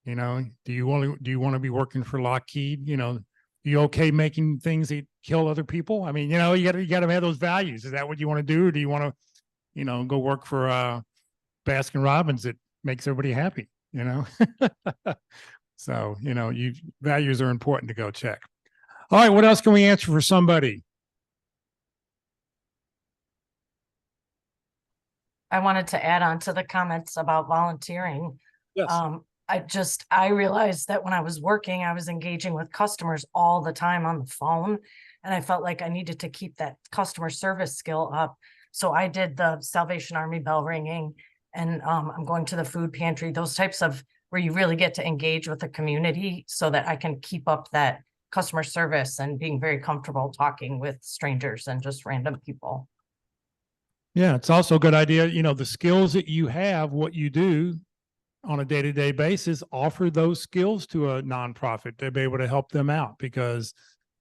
you know, do you want to be working for Lockheed? You know, you okay making things that kill other people? I mean, you know, you got to have those values. Is that what you want to do? Or do you want to, you know, go work for Baskin Robbins that makes everybody happy, you know? So, you know, values are important to go check. All right, what else can we answer for somebody? I wanted to add on to the comments about volunteering. Yes. I realized that when I was working, I was engaging with customers all the time on the phone. And I felt like I needed to keep that customer service skill up. So I did the Salvation Army bell ringing, and I'm going to the food pantry, those types of where you really get to engage with the community so that I can keep up that customer service and being very comfortable talking with strangers and just random people. Yeah, it's also a good idea, you know, the skills that you have, what you do on a day-to-day basis, offer those skills to a nonprofit to be able to help them out, because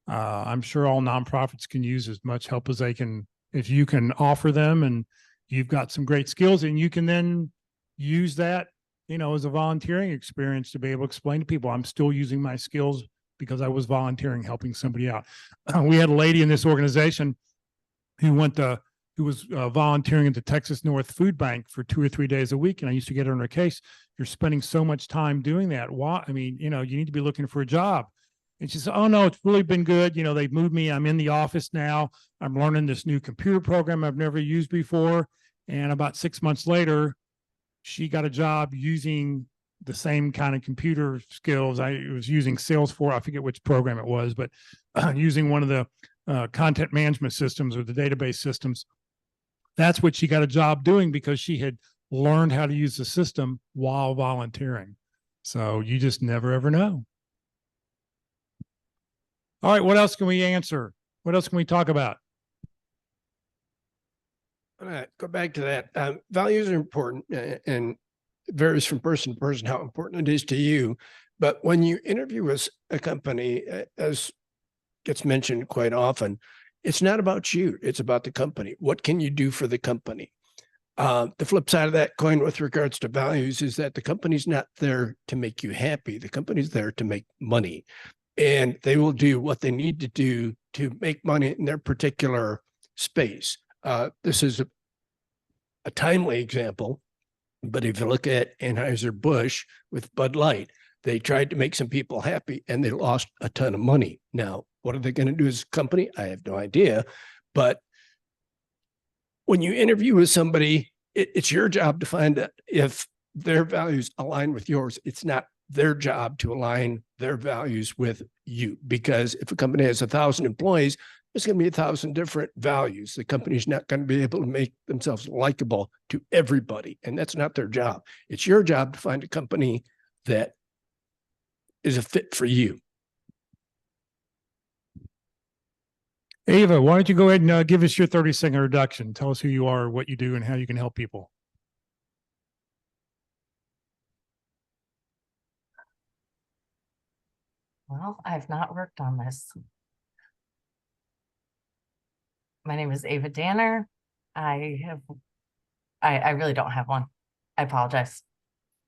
I'm sure all nonprofits can use as much help as they can. If you can offer them and you've got some great skills, and you can then use that, you know, as a volunteering experience to be able to explain to people, I'm still using my skills because I was volunteering, helping somebody out. We had a lady in this organization who was volunteering at the Texas North Food Bank for 2 or 3 days a week. And I used to get her in her case, you're spending so much time doing that. Why? I mean, you know, you need to be looking for a job. And she said, oh no, it's really been good. You know, they've moved me. I'm in the office now. I'm learning this new computer program I've never used before. And about 6 months later, she got a job using the same kind of computer skills. I was using Salesforce. I forget which program it was, but using one of the content management systems or the database systems. That's what she got a job doing because she had learned how to use the system while volunteering. So you just never, ever know. All right, what else can we answer? What else can we talk about? All right, go back to that. Values are important, and it varies from person to person how important it is to you. But when you interview with a company, as gets mentioned quite often, it's not about you. It's about the company. What can you do for the company? The flip side of that coin with regards to values is that the company's not there to make you happy. The company's there to make money, and they will do what they need to do to make money in their particular space. This is a timely example, but if you look at Anheuser-Busch with Bud Light, they tried to make some people happy and they lost a ton of money. Now, what are they going to do as a company? I have no idea. But when you interview with somebody, it's your job to find out if their values align with yours. It's not their job to align their values with you, because if a company has 1,000 employees, there's going to be 1,000 different values. The company's not going to be able to make themselves likable to everybody, and that's not their job. It's your job to find a company that is a fit for you. Ava, why don't you go ahead and give us your 30-second introduction. Tell us who you are, what you do, and how you can help people. Well, I've not worked on this. My name is Ava Danner. I really don't have one. I apologize.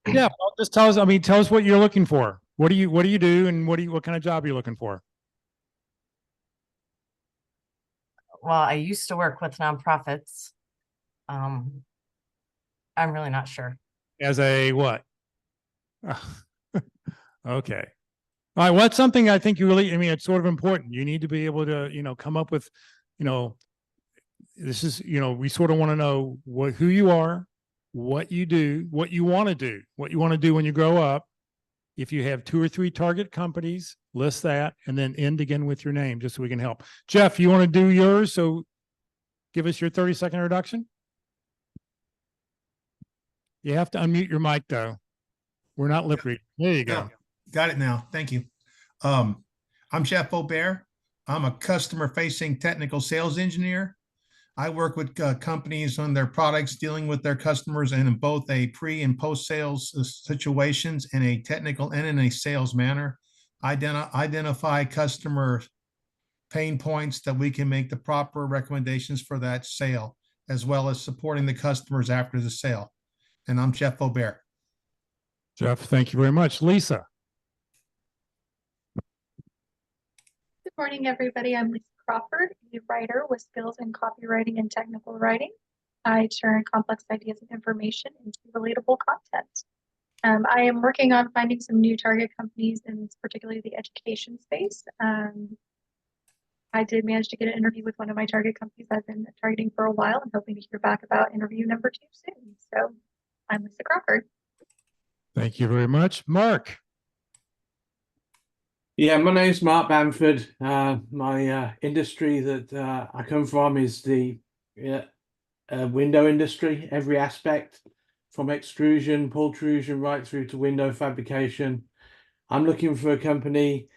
Yeah, well, just tell us, tell us what you're looking for. What do you do and what kind of job are you looking for? Well, I used to work with nonprofits. I'm really not sure. As a what? Okay. All right. Well, that's something I think you really, it's sort of important. You need to be able to, come up with, this is, we sort of want to know who you are, what you do, what you want to do, what you want to do when you grow up. If you have 2 or 3 target companies, list that and then end again with your name just so we can help. Jeff, you want to do yours? So give us your 30-second introduction. You have to unmute your mic though. We're not lip reading. There you go. Yeah, got it now. Thank you. I'm Jeff Aubert. I'm a customer-facing technical sales engineer. I work with companies on their products, dealing with their customers and in both a pre and post-sales situations in a technical and in a sales manner. Identify customer pain points that we can make the proper recommendations for that sale, as well as supporting the customers after the sale. And I'm Jeff Aubert. Jeff, thank you very much. Lisa. Good morning, everybody. I'm Lisa Crawford, a writer with skills in copywriting and technical writing. I turn complex ideas and information into relatable content. I am working on finding some new target companies in particularly the education space. I did manage to get an interview with one of my target companies I've been targeting for a while and hoping to hear back about interview number 2 soon. So I'm Lisa Crawford. Thank you very much. Mark. Yeah, my name's Mark Bamford. My industry that I come from is the window industry, every aspect from extrusion, pultrusion, right through to window fabrication. I'm looking for a company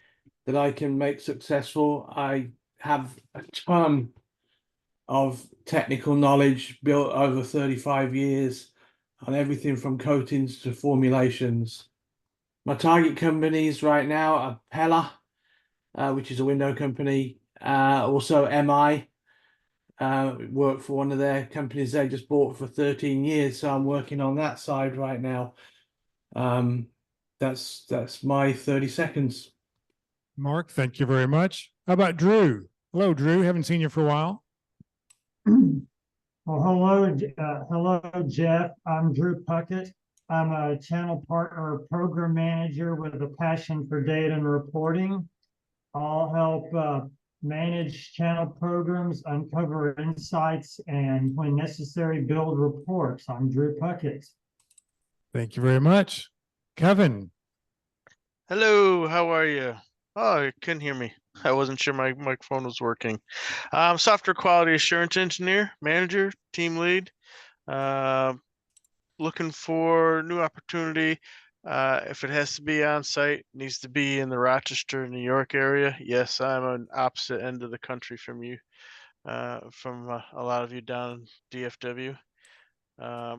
that I can make successful. I have a ton of technical knowledge built over 35 years on everything from coatings to formulations. My target companies right now are Pella, which is a window company. Also MI, work for one of their companies they just bought for 13 years. So I'm working on that side right now. That's my 30 seconds. Mark, thank you very much. How about Drew? Hello, Drew. Haven't seen you for a while. Well, hello, Jeff. I'm Drew Puckett. I'm a channel partner program manager with a passion for data and reporting. I'll help manage channel programs, uncover insights, and when necessary, build reports. I'm Drew Puckett. Thank you very much. Kevin. Hello, how are you? Oh, you couldn't hear me. I wasn't sure my microphone was working. Software quality assurance engineer, manager, team lead. Looking for new opportunity. If it has to be on site, needs to be in the Rochester, New York area. Yes, I'm on opposite end of the country from you, from a lot of you down in DFW.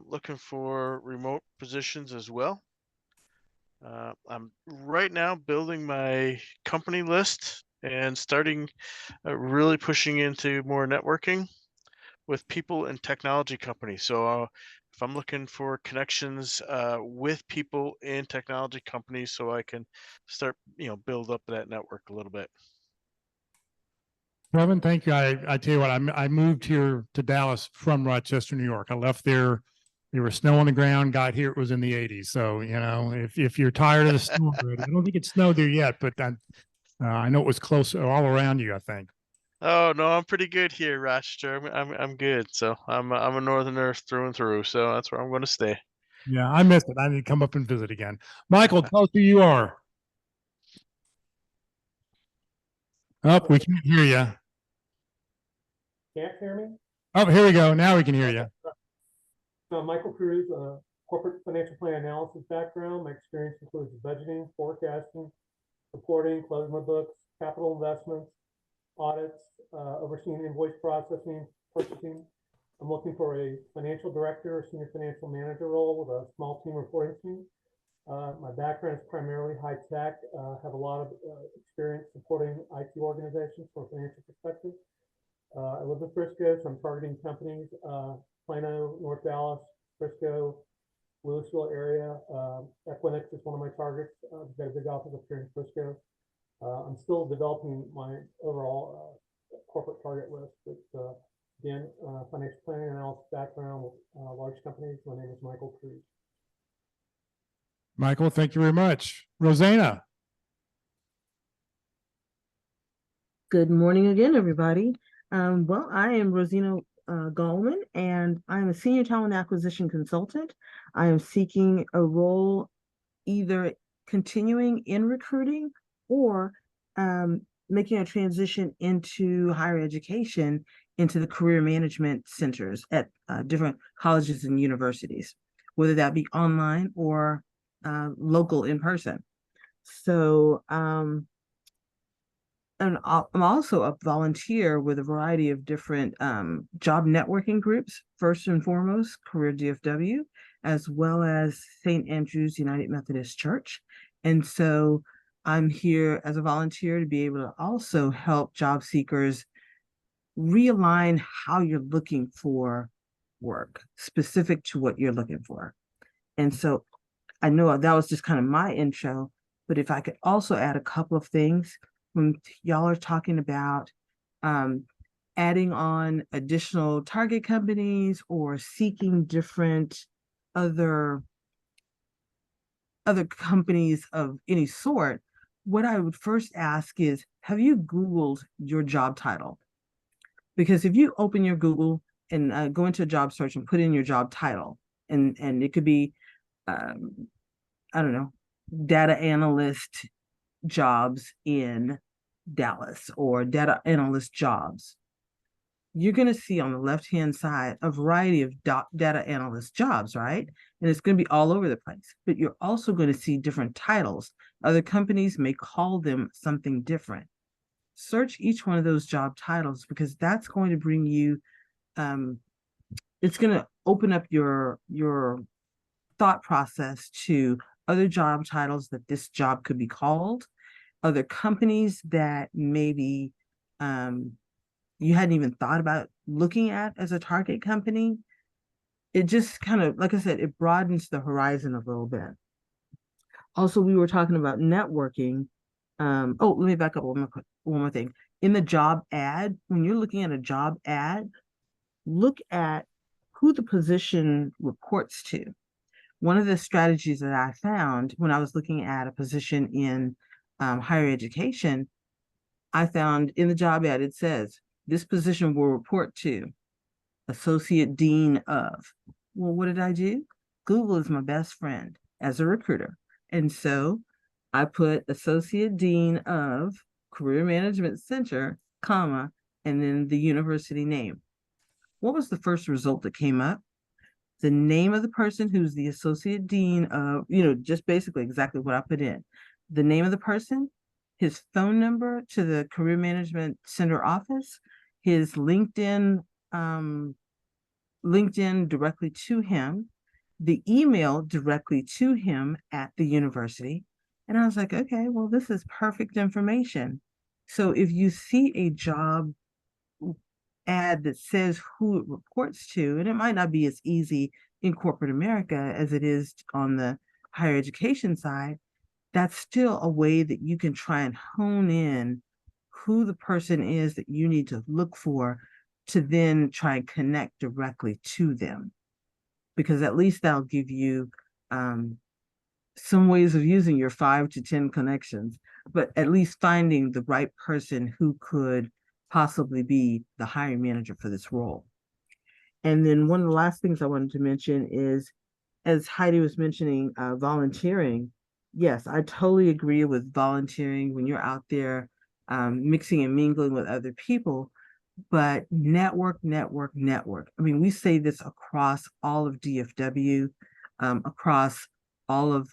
Looking for remote positions as well. I'm right now building my company list and starting really pushing into more networking with people in technology companies. So if I'm looking for connections with people in technology companies, so I can start, build up that network a little bit. Kevin, thank you. I tell you what, I moved here to Dallas from Rochester, New York. I left there. There was snow on the ground, got here, it was in the 80s. So, if you're tired of the snow, I don't think it snowed there yet, but I know it was close all around you, I think. Oh no, I'm pretty good here, Rochester. I'm good. So I'm a northerner through and through. So that's where I'm going to stay. Yeah, I missed it. I need to come up and visit again. Michael, tell us who you are. Oh, we can't hear you. Can't hear me? Oh, here we go. Now we can hear you. Michael Cruz, corporate financial plan analysis background. My experience includes budgeting, forecasting, reporting, closing my books, capital investments, audits, overseeing invoice processing, purchasing. I'm looking for a financial director or senior financial manager role with a small team reporting to me. My background is primarily high tech. Have a lot of experience supporting IT organizations from a financial perspective. I live in Frisco, so I'm targeting companies, Plano, North Dallas, Frisco, Louisville area. Equinix is one of my targets. We've got a big office up here in Frisco. I'm still developing my overall corporate target list, but again, financial planning and analysis background with large companies. My name is Michael Cruz. Michael, thank you very much. Rosanna. Good morning again, everybody. Well, I am Rosina Gallman, and I'm a senior talent acquisition consultant. I am seeking a role either continuing in recruiting or making a transition into higher education, into the career management centers at different colleges and universities, whether that be online or local in person. So, and I'm also a volunteer with a variety of different job networking groups, first and foremost, Career DFW, as well as St. Andrew's United Methodist Church. And so I'm here as a volunteer to be able to also help job seekers realign how you're looking for work, specific to what you're looking for. And so I know that was just kind of my intro, but if I could also add a couple of things when y'all are talking about adding on additional target companies or seeking different other companies of any sort, what I would first ask is, have you Googled your job title? Because if you open your Google and go into a job search and put in your job title, and it could be, I don't know, data analyst jobs in Dallas or data analyst jobs, you're going to see on the left-hand side a variety of data analyst jobs, right? And it's going to be all over the place, but you're also going to see different titles. Other companies may call them something different. Search each one of those job titles, because that's going to bring you, it's going to open up your thought process to other job titles that this job could be called, other companies that maybe you hadn't even thought about looking at as a target company. It just kind of, like I said, it broadens the horizon a little bit. Also, we were talking about networking. Oh, let me back up one more thing. In the job ad, when you're looking at a job ad, look at who the position reports to. One of the strategies that I found when I was looking at a position in higher education, I found in the job ad, it says, this position will report to Associate Dean of. Well, what did I do? Google is my best friend as a recruiter. And so I put Associate Dean of Career Management Center, comma, and then the university name. What was the first result that came up? The name of the person who's the Associate Dean of, just basically exactly what I put in. The name of the person, his phone number to the Career Management Center office, his LinkedIn directly to him, the email directly to him at the university. And I was like, okay, well, this is perfect information. So if you see a job ad that says who it reports to, and it might not be as easy in corporate America as it is on the higher education side, that's still a way that you can try and hone in who the person is that you need to look for to then try and connect directly to them. Because at least that'll give you some ways of using your 5 to 10 connections, but at least finding the right person who could possibly be the hiring manager for this role. And then one of the last things I wanted to mention is, as Heidi was mentioning, volunteering. Yes, I totally agree with volunteering when you're out there mixing and mingling with other people, but network. I mean, we say this across all of DFW, across all of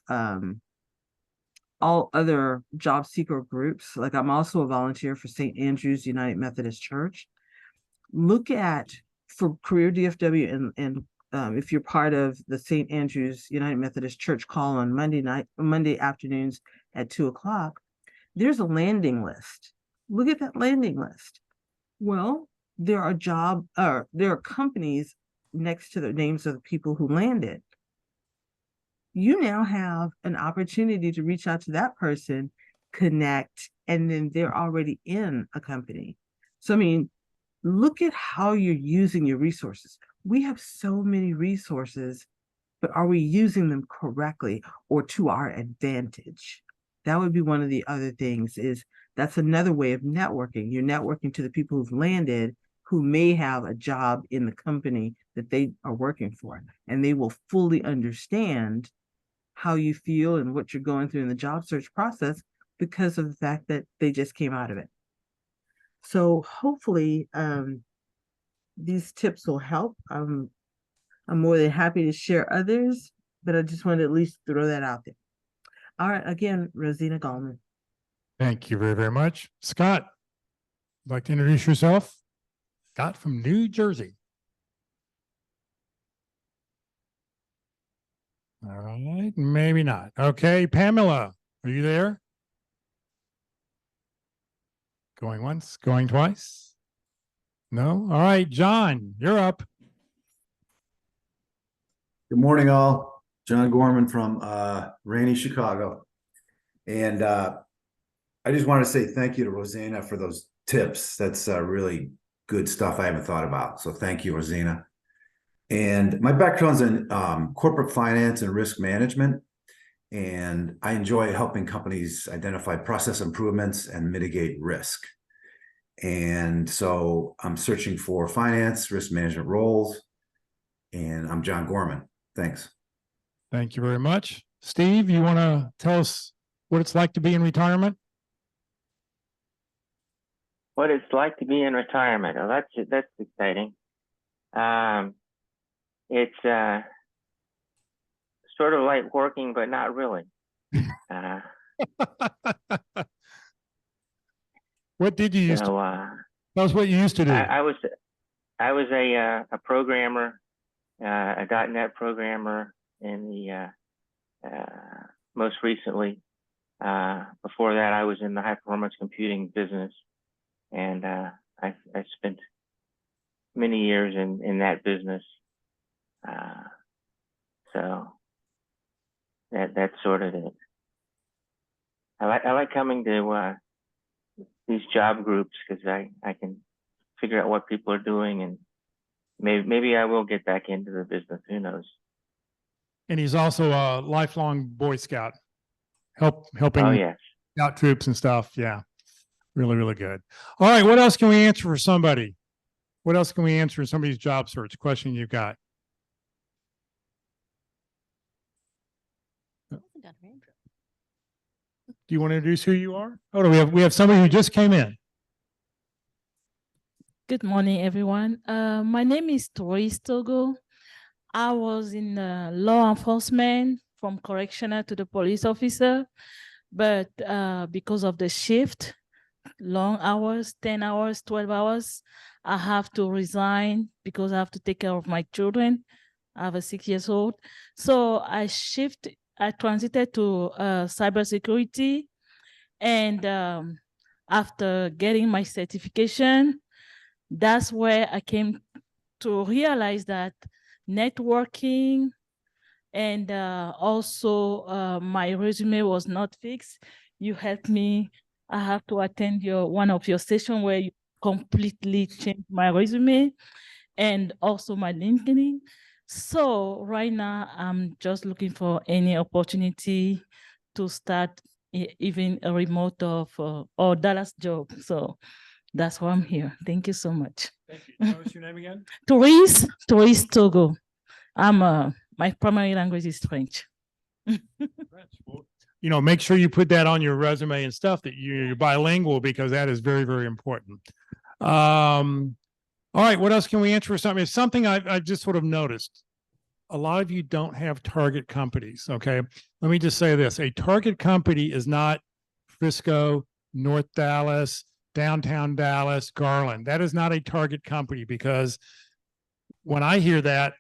all other job seeker groups. Like, I'm also a volunteer for St. Andrew's United Methodist Church. Look at, for Career DFW, and if you're part of the St. Andrew's United Methodist Church call on Monday afternoons at 2:00, there's a landing list. Look at that landing list. Well, there are companies next to the names of the people who landed. you now have an opportunity to reach out to that person, connect, and then they're already in a company. So, I mean, look at how you're using your resources. We have so many resources, but are we using them correctly or to our advantage? That would be one of the other things. Is that's another way of networking. You're networking to the people who've landed, who may have a job in the company that they are working for, and they will fully understand how you feel and what you're going through in the job search process because of the fact that they just came out of it. So hopefully these tips will help. I'm more than happy to share others, but I just wanted to at least throw that out there. All right, again, Rosina Gallman. Thank you very, very much. Scott, would like to introduce yourself? Scott from New Jersey. All right, maybe not. Okay, Pamela, are you there? Going once, going twice? No? All right, John, you're up. Good morning, all. John Gorman from rainy Chicago. And I just want to say thank you to Rosina for those tips. That's really good stuff I haven't thought about. So thank you, Rosina. And my background's in corporate finance and risk management. And I enjoy helping companies identify process improvements and mitigate risk. And so I'm searching for finance, risk management roles. And I'm John Gorman. Thanks. Thank you very much. Steve, you want to tell us what it's like to be in retirement? What it's like to be in retirement. Oh, that's exciting. It's sort of like working, but not really. What did you used to? Tell us what you used to do. I was a programmer, a .NET programmer in the most recently. Before that, I was in the high performance computing business, and I spent many years in that business. So that's sort of it. I like coming to these job groups because I can figure out what people are doing, and maybe I will get back into the business. Who knows? And he's also a lifelong Boy Scout, helping Oh, yes. Scout troops and stuff. Yeah, really, really good. All right, what else can we answer for somebody? What else can we answer in somebody's job search question you've got? Do you want to introduce who you are? Oh, we have somebody who just came in. Good morning, everyone. My name is Doris Togo. I was in law enforcement from correctional to the police officer, but because of the shift, long hours, 10 hours, 12 hours, I have to resign because I have to take care of my children. I have a 6-year-old. So I transited to cybersecurity. And after getting my certification, that's where I came to realize that networking and also my resume was not fixed. You helped me. I have to attend one of your sessions where you completely changed my resume and also my LinkedIn. So right now I'm just looking for any opportunity to start even a remote or Dallas job. So that's why I'm here. Thank you so much. Thank you. What's your name again? Doris Togo. My primary language is French. You know, make sure you put that on your resume and stuff that you're bilingual, because that is very, very important. All right, what else can we answer for something? It's something I've just sort of noticed. A lot of you don't have target companies, okay? Let me just say this. A target company is not Frisco, North Dallas, downtown Dallas, Garland. That is not a target company, because when I hear that,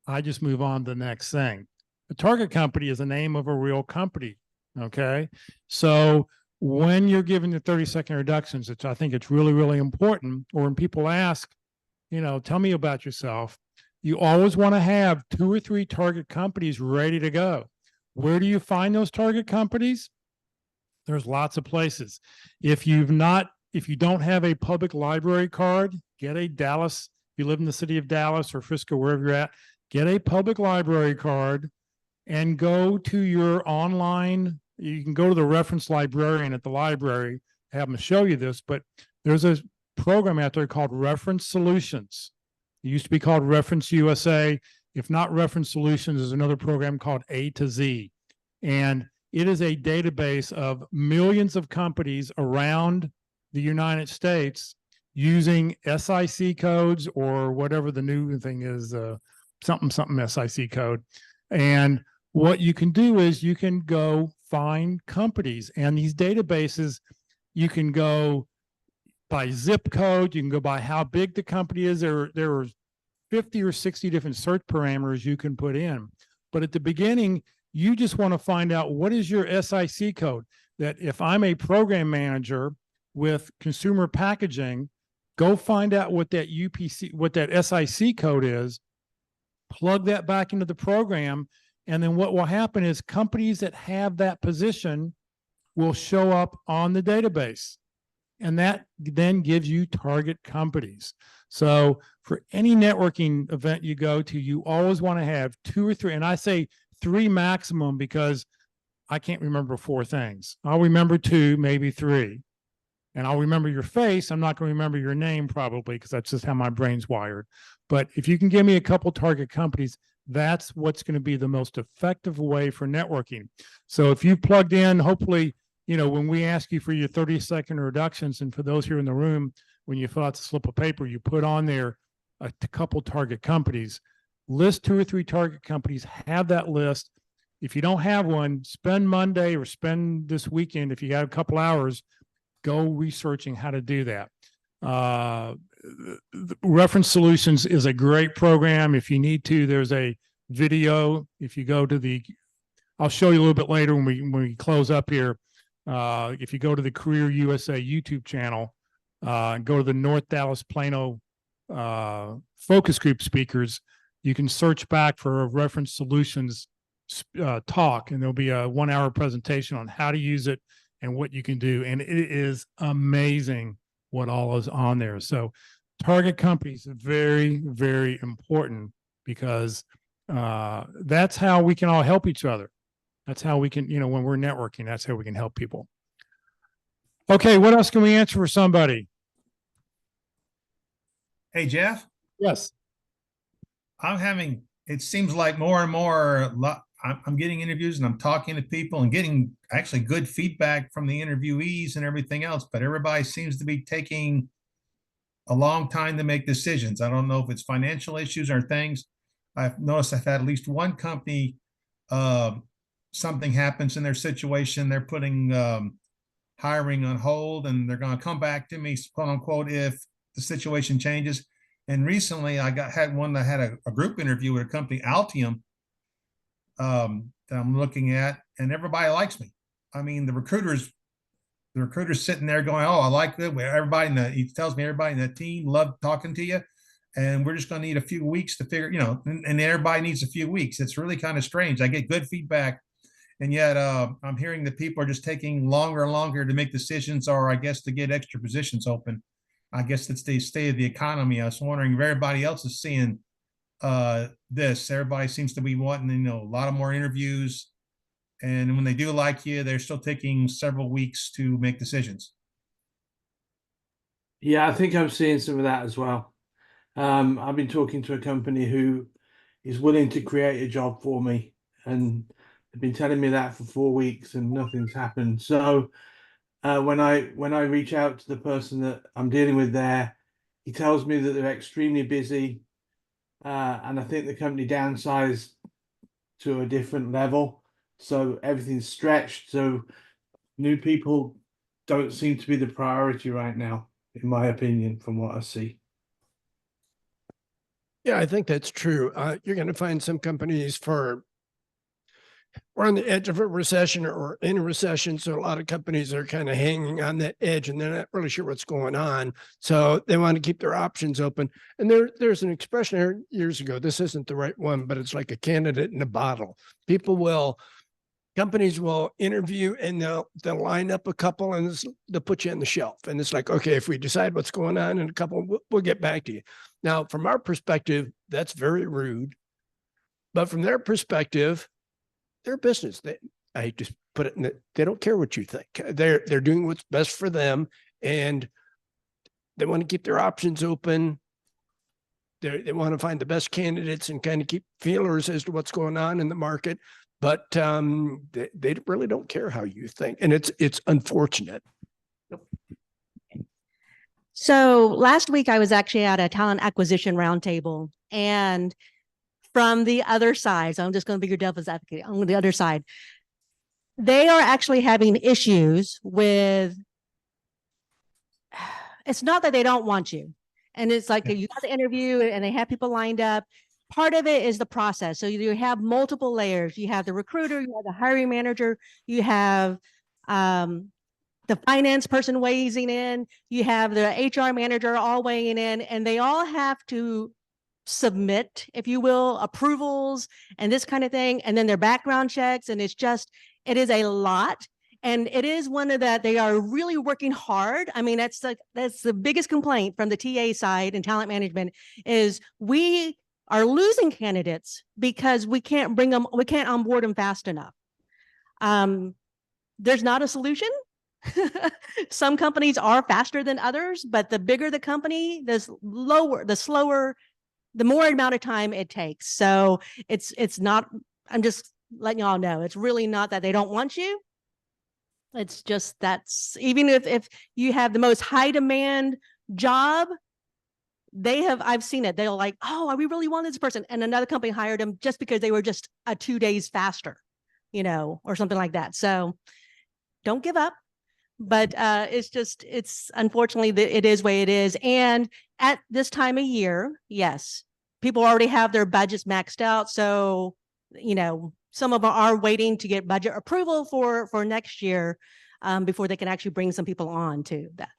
I just move on to the next thing. A target company is the name of a real company, okay? So when you're giving the 30-second reductions, which I think it's really, really important, or when people ask, you know, tell me about yourself, you always want to have 2 or 3 target companies ready to go. Where do you find those target companies? There's lots of places. If you don't have a public library card, get a Dallas, if you live in the city of Dallas or Frisco, wherever you're at, get a public library card and go to your online, you can go to the reference librarian at the library, have them show you this, but there's a program out there called Reference Solutions. It used to be called Reference USA. If not Reference Solutions, there's another program called A to Z. And it is a database of millions of companies around the United States using SIC codes or whatever the new thing is, something SIC code. And what you can do is you can go find companies, and these databases, you can go by zip code, you can go by how big the company is. There are 50 or 60 different search parameters you can put in. But at the beginning, you just want to find out what is your SIC code, that if I'm a program manager with consumer packaging, go find out what that what that SIC code is, plug that back into the program. And then what will happen is companies that have that position will show up on the database. And that then gives you target companies. So for any networking event you go to, you always want to have 2 or 3, and I say 3 maximum because I can't remember 4 things. I'll remember 2, maybe 3. And I'll remember your face. I'm not going to remember your name probably because that's just how my brain's wired. But if you can give me a couple target companies, that's what's going to be the most effective way for networking. So if you plugged in, hopefully, when we ask you for your 30-second introductions, and for those here in the room, when you fill out the slip of paper, you put on there a couple target companies. List 2 or 3 target companies, have that list. If you don't have one, spend Monday or spend this weekend, if you got a couple hours, go researching how to do that. Reference Solutions is a great program. If you need to, there's a video. If you go to I'll show you a little bit later when we close up here. If you go to the Career USA YouTube channel, go to the North Dallas Plano Focus Group speakers, you can search back for a Reference Solutions talk, and there'll be a 1-hour presentation on how to use it and what you can do. And it is amazing what all is on there. So target companies are very, very important because that's how we can all help each other. That's how we can, when we're networking, that's how we can help people. Okay, what else can we answer for somebody? Hey, Jeff. Yes. It seems like more and more, I'm getting interviews and I'm talking to people and getting actually good feedback from the interviewees and everything else, but everybody seems to be taking a long time to make decisions. I don't know if it's financial issues or things. I've noticed I've had at least one company, something happens in their situation, they're putting hiring on hold, and they're going to come back to me, quote unquote, if the situation changes. And recently I had one that had a group interview with a company, Altium, that I'm looking at, and everybody likes me. I mean, the recruiter's sitting there going, "Oh, I like it." He tells me everybody in the team loved talking to you, and we're just going to need a few weeks to figure, and everybody needs a few weeks. It's really kind of strange. I get good feedback, and yet I'm hearing that people are just taking longer and longer to make decisions, or I guess to get extra positions open. I guess it's the state of the economy. I was wondering if everybody else is seeing this. Everybody seems to be wanting, a lot of more interviews. And when they do like you, they're still taking several weeks to make decisions. Yeah, I think I'm seeing some of that as well. I've been talking to a company who is willing to create a job for me, and they've been telling me that for 4 weeks and nothing's happened. So when I reach out to the person that I'm dealing with there, he tells me that they're extremely busy, and I think the company downsized to a different level, so everything's stretched. So new people don't seem to be the priority right now, in my opinion, from what I see. Yeah, I think that's true. You're going to find some companies we're on the edge of a recession or in a recession. So a lot of companies are kind of hanging on that edge and they're not really sure what's going on. So they want to keep their options open. And there's an expression here years ago. This isn't the right one, but it's like a candidate in a bottle. People will companies will interview and they'll line up a couple and they'll put you on the shelf. And it's like, okay, if we decide what's going on in a couple, we'll get back to you. Now, from our perspective, that's very rude. But from their perspective, their business, I hate to put it in that they don't care what you think. They're doing what's best for them, and they want to keep their options open. They want to find the best candidates and kind of keep feelers as to what's going on in the market. But they really don't care how you think, and it's unfortunate. So last week I was actually at a talent acquisition roundtable, and from the other side, so I'm just going to be your devil's advocate on the other side, they are actually having issues with, it's not that they don't want you. And it's like you got the interview and they have people lined up. Part of it is the process. So you have multiple layers. You have the recruiter, you have the hiring manager, you have the finance person weighing in, you have the HR manager all weighing in, and they all have to submit, if you will, approvals and this kind of thing, and then their background checks. And it is a lot. And it is one of that they are really working hard. I mean, that's the biggest complaint from the TA side and talent management is we are losing candidates because we can't onboard them fast enough. There's not a solution. Some companies are faster than others, but the bigger the company, the slower, the more amount of time it takes. So it's not, I'm just letting y'all know, it's really not that they don't want you. It's just that's, even if you have the most high demand job, I've seen it. They're like, oh, we really want this person. And another company hired them just because they were just 2 days faster, or something like that. So don't give up. But it's unfortunately it is the way it is. And at this time of year, yes, people already have their budgets maxed out. So, some of them are waiting to get budget approval for next year before they can actually bring some people on to that.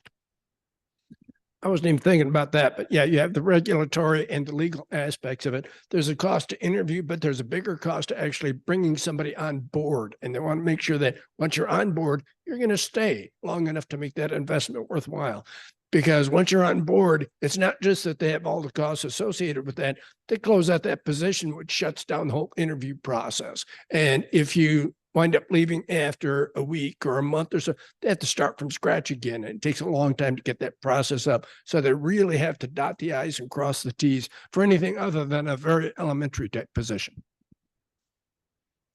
I wasn't even thinking about that, but yeah, you have the regulatory and the legal aspects of it. There's a cost to interview, but there's a bigger cost to actually bringing somebody on board. And they want to make sure that once you're on board, you're going to stay long enough to make that investment worthwhile. Because once you're on board, it's not just that they have all the costs associated with that. They close out that position, which shuts down the whole interview process. And if you wind up leaving after a week or a month or so, they have to start from scratch again. And it takes a long time to get that process up. So they really have to dot the I's and cross the T's for anything other than a very elementary type position.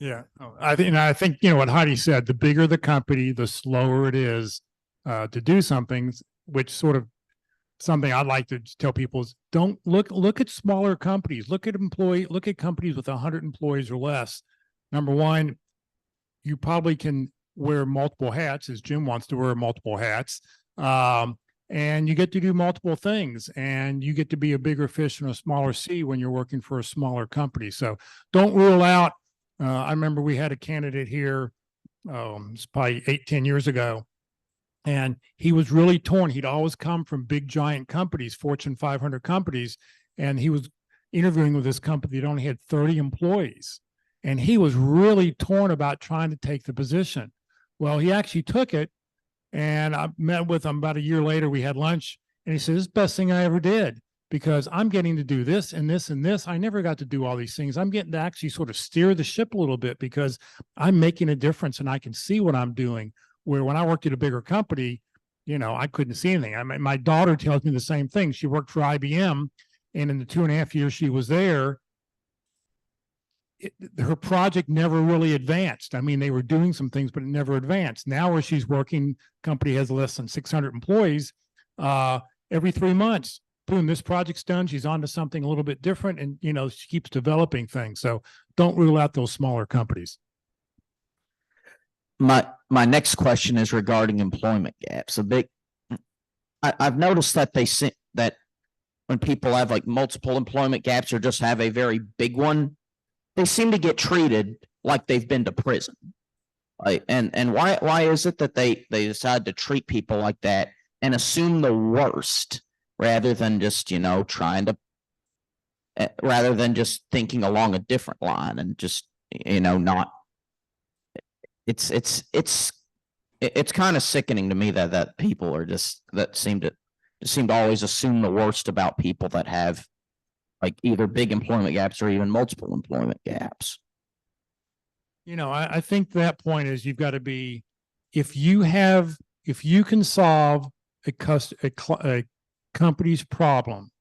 Yeah, I think what Heidi said, the bigger the company, the slower it is to do something, which sort of something I'd like to tell people is don't look at smaller companies, look at companies with 100 employees or less. Number one, you probably can wear multiple hats, as Jim wants to wear multiple hats. And you get to do multiple things, and you get to be a bigger fish in a smaller sea when you're working for a smaller company. So don't rule out. I remember we had a candidate here, it's probably 8-10 years ago, and he was really torn. He'd always come from big, giant companies, Fortune 500 companies, and he was interviewing with this company that only had 30 employees. And he was really torn about trying to take the position. Well, he actually took it, and I met with him about a year later. We had lunch, and he said, "This is the best thing I ever did because I'm getting to do this and this and this. I never got to do all these things. I'm getting to actually sort of steer the ship a little bit because I'm making a difference and I can see what I'm doing. Where when I worked at a bigger company, I couldn't see anything. I mean, my daughter tells me the same thing. She worked for IBM, and in the 2.5 years she was there, her project never really advanced. I mean, they were doing some things, but it never advanced. Now where she's working, company has less than 600 employees. Every 3 months, boom, this project's done. She's on to something a little bit different, and she keeps developing things. So don't rule out those smaller companies. My next question is regarding employment gaps. I've noticed that that when people have like multiple employment gaps or just have a very big one, they seem to get treated like they've been to prison. Right? And why is it that they decide to treat people like that and assume the worst rather than just, rather than just thinking along a different line and just, not it's kind of sickening to me that people are that seem to always assume the worst about people that have like either big employment gaps or even multiple employment gaps. I think that point is you've got to be, if you can solve a company's problem,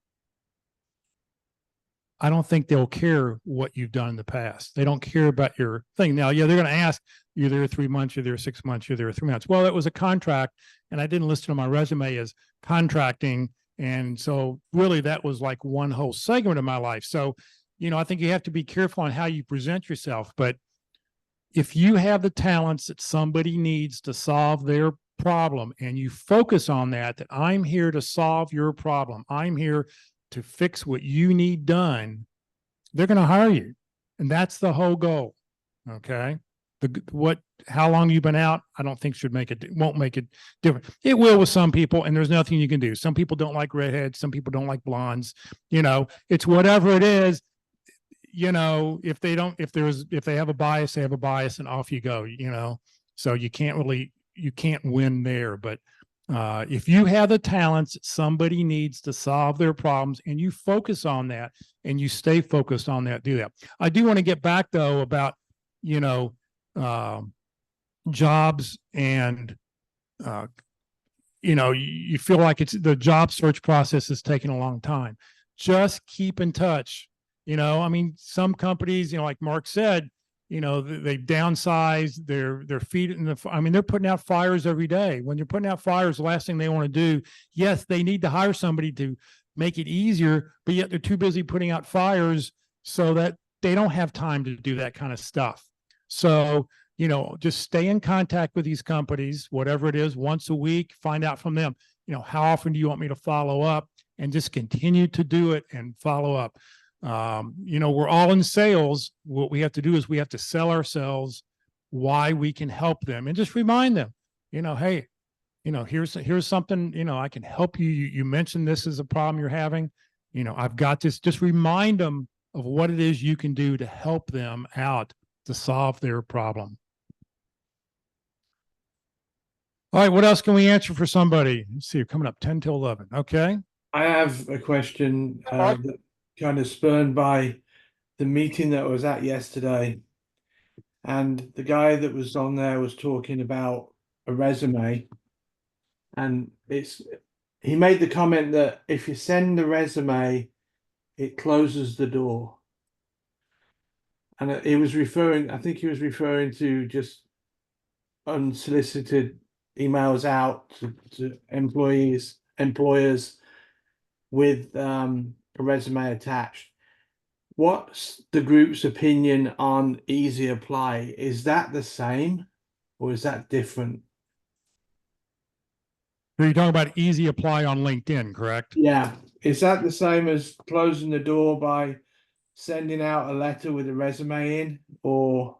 I don't think they'll care what you've done in the past. They don't care about your thing. Now, yeah, they're going to ask, you're there 3 months, you're there 6 months, you're there 3 months. Well, it was a contract and I didn't list it on my resume as contracting. And so really that was like one whole segment of my life. So, I think you have to be careful on how you present yourself. But if you have the talents that somebody needs to solve their problem and you focus on that I'm here to solve your problem, I'm here to fix what you need done, they're going to hire you. And that's the whole goal. Okay. How long you've been out, I don't think won't make it different. It will with some people, and there's nothing you can do. Some people don't like redheads. Some people don't like blondes. It's whatever it is. If they have a bias, they have a bias, and off you go. So you can't win there. But if you have the talents that somebody needs to solve their problems and you focus on that and you stay focused on that, do that. I do want to get back though about, jobs and, you feel like the job search process is taking a long time. Just keep in touch. Some companies, like Mark said, they downsize their feet they're putting out fires every day. When you're putting out fires, the last thing they want to do, yes, they need to hire somebody to make it easier, but yet they're too busy putting out fires so that they don't have time to do that kind of stuff. So, just stay in contact with these companies, whatever it is, once a week, find out from them, how often do you want me to follow up, and just continue to do it and follow up. We're all in sales. What we have to do is we have to sell ourselves why we can help them and just remind them, hey, here's something, I can help you. You mentioned this is a problem you're having. I've got this. Just remind them of what it is you can do to help them out to solve their problem. All right. What else can we answer for somebody? Let's see. You're coming up 10 till 11. Okay. I have a question that kind of spurred by the meeting that I was at yesterday. And the guy that was on there was talking about a resume. And he made the comment that if you send the resume, it closes the door. And I think he was referring to just unsolicited emails out to employers with a resume attached. What's the group's opinion on Easy Apply? Is that the same or is that different? You're talking about Easy Apply on LinkedIn, correct? Yeah. Is that the same as closing the door by sending out a letter with a resume in, or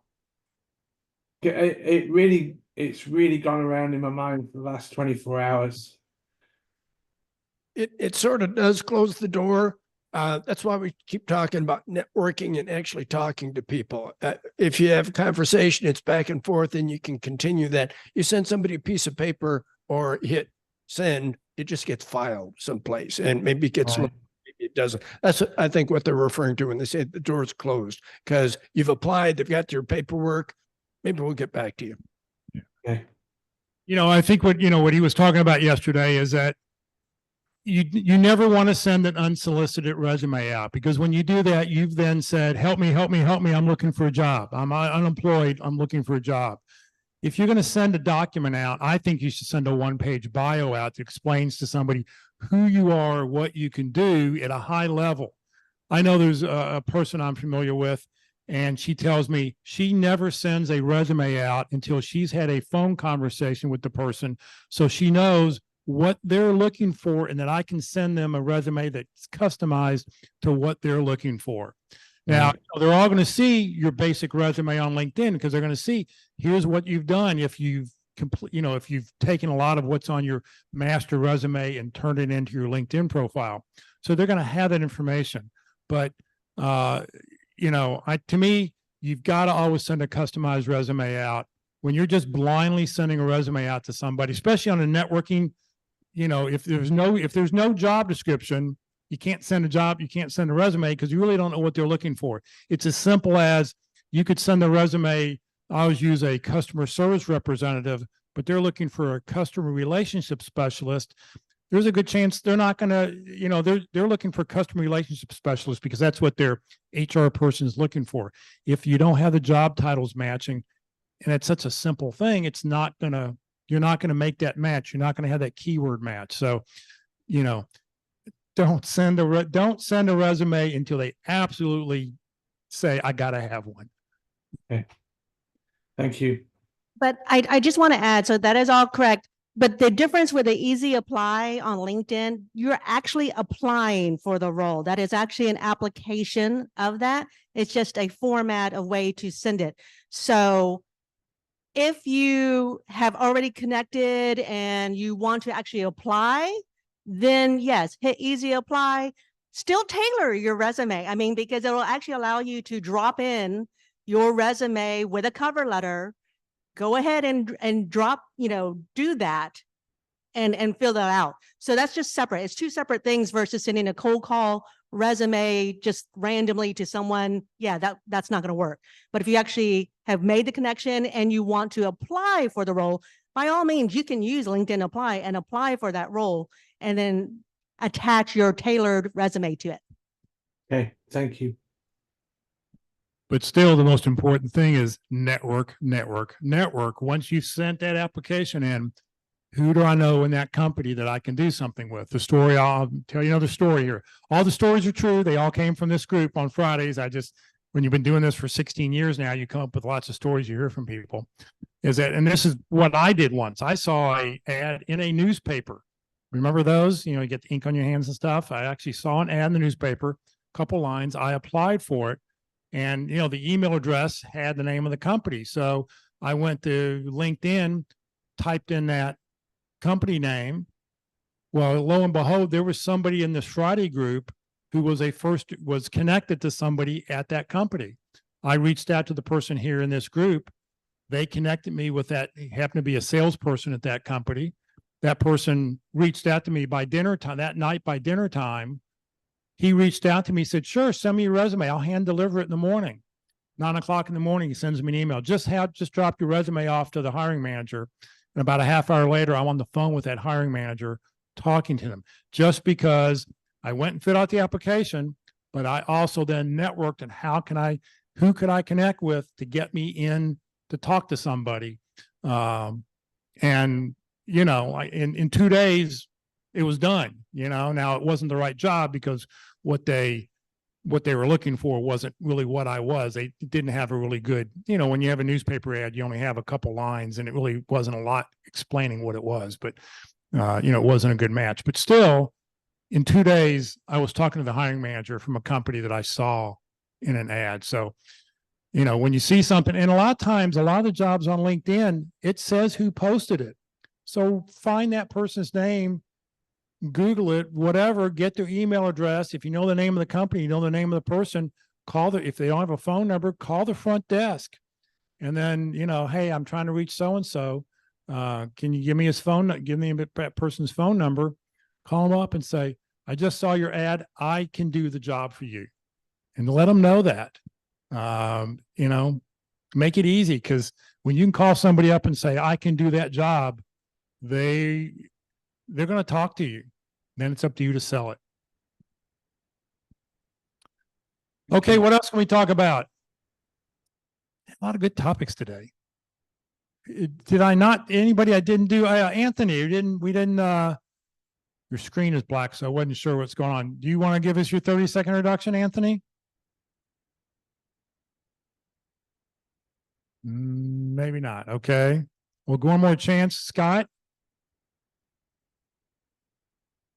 it's really gone around in my mind for the last 24 hours. It sort of does close the door. That's why we keep talking about networking and actually talking to people. If you have a conversation, it's back and forth and you can continue that. You send somebody a piece of paper or hit send, it just gets filed someplace and maybe it gets maybe it doesn't. That's, I think, what they're referring to when they say the door is closed, because you've applied, they've got your paperwork. Maybe we'll get back to you. Okay. I think what he was talking about yesterday is that you never want to send an unsolicited resume out, because when you do that, you've then said, help me, I'm looking for a job. I'm unemployed. I'm looking for a job. If you're going to send a document out, I think you should send a one-page bio out that explains to somebody who you are, what you can do at a high level. I know there's a person I'm familiar with, and she tells me she never sends a resume out until she's had a phone conversation with the person, so she knows what they're looking for and that I can send them a resume that's customized to what they're looking for. Now, they're all going to see your basic resume on LinkedIn, because they're going to see, here's what you've done. If you've if you've taken a lot of what's on your master resume and turned it into your LinkedIn profile. So they're going to have that information. But, to me, you've got to always send a customized resume out. when you're just blindly sending a resume out to somebody, especially on a networking, if there's no job description, you can't send a resume because you really don't know what they're looking for. It's as simple as you could send a resume. I always use a customer service representative, but they're looking for a customer relationship specialist. There's a good chance they're not going to, they're looking for customer relationship specialists because that's what their HR person is looking for. If you don't have the job titles matching, and it's such a simple thing, you're not going to make that match. You're not going to have that keyword match. So, don't send a resume until they absolutely say, I got to have one. Okay. Thank you. But I just want to add, so that is all correct. But the difference with the easy apply on LinkedIn, you're actually applying for the role. That is actually an application of that. It's just a format, a way to send it. So if you have already connected and you want to actually apply, then yes, hit easy apply. Still tailor your resume. I mean, because it will actually allow you to drop in your resume with a cover letter. Go ahead and drop, do that and fill that out. So that's just separate. It's two separate things versus sending a cold call resume just randomly to someone. Yeah, that's not going to work. But if you actually have made the connection and you want to apply for the role, by all means, you can use LinkedIn Apply and apply for that role and then attach your tailored resume to it. Okay, thank you. But still, the most important thing is network. Once you've sent that application in, who do I know in that company that I can do something with? The story, I'll tell you another story here. All the stories are true. They all came from this group on Fridays. When you've been doing this for 16 years now, you come up with lots of stories you hear from people. And this is what I did once. I saw an ad in a newspaper. Remember those? You get the ink on your hands and stuff. I actually saw an ad in the newspaper, a couple lines. I applied for it. And, the email address had the name of the company. So I went to LinkedIn, typed in that company name. Well, lo and behold, there was somebody in this Friday group who was connected to somebody at that company. I reached out to the person here in this group. They connected me with that. He happened to be a salesperson at that company. That person reached out to me by dinner time, that night by dinner time. He reached out to me, said, sure, send me your resume. I'll hand deliver it in the morning. 9 o'clock in the morning, he sends me an email. Just drop your resume off to the hiring manager. And about a half hour later, I'm on the phone with that hiring manager talking to them, just because I went and filled out the application, but I also then networked and who could I connect with to get me in to talk to somebody. In 2 days, it was done. Now it wasn't the right job because what they were looking for wasn't really what I was. They didn't have a really good, when you have a newspaper ad, you only have a couple lines and it really wasn't a lot explaining what it was, but it wasn't a good match. But still, in 2 days, I was talking to the hiring manager from a company that I saw in an ad. So, when you see something, and a lot of times, a lot of the jobs on LinkedIn, it says who posted it. So find that person's name, Google it, whatever, get their email address. If you know the name of the company, you know the name of the person, if they don't have a phone number, call the front desk. And then, hey, I'm trying to reach so-and-so. Can you give me that person's phone number? Call them up and say, I just saw your ad. I can do the job for you. And let them know that. Make it easy, because when you can call somebody up and say, I can do that job, they're going to talk to you. Then it's up to you to sell it. Okay, what else can we talk about? A lot of good topics today. Did I not? Anybody I didn't do? Anthony, your screen is black, so I wasn't sure what's going on. Do you want to give us your 30-second introduction, Anthony? Maybe not. Okay. We'll go one more chance. Scott?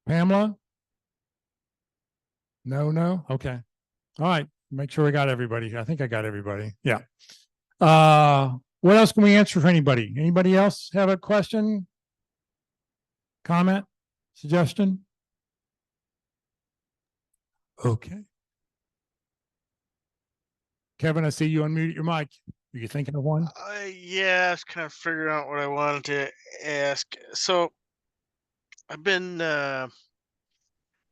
Pamela? No? Okay. All right. Make sure we got everybody. I think I got everybody. Yeah. What else can we answer for anybody? Anybody else have a question? Comment? Suggestion? Okay. Kevin, I see you unmuted your mic. Are you thinking of one? Yeah, I was kind of figuring out what I wanted to ask. So I've been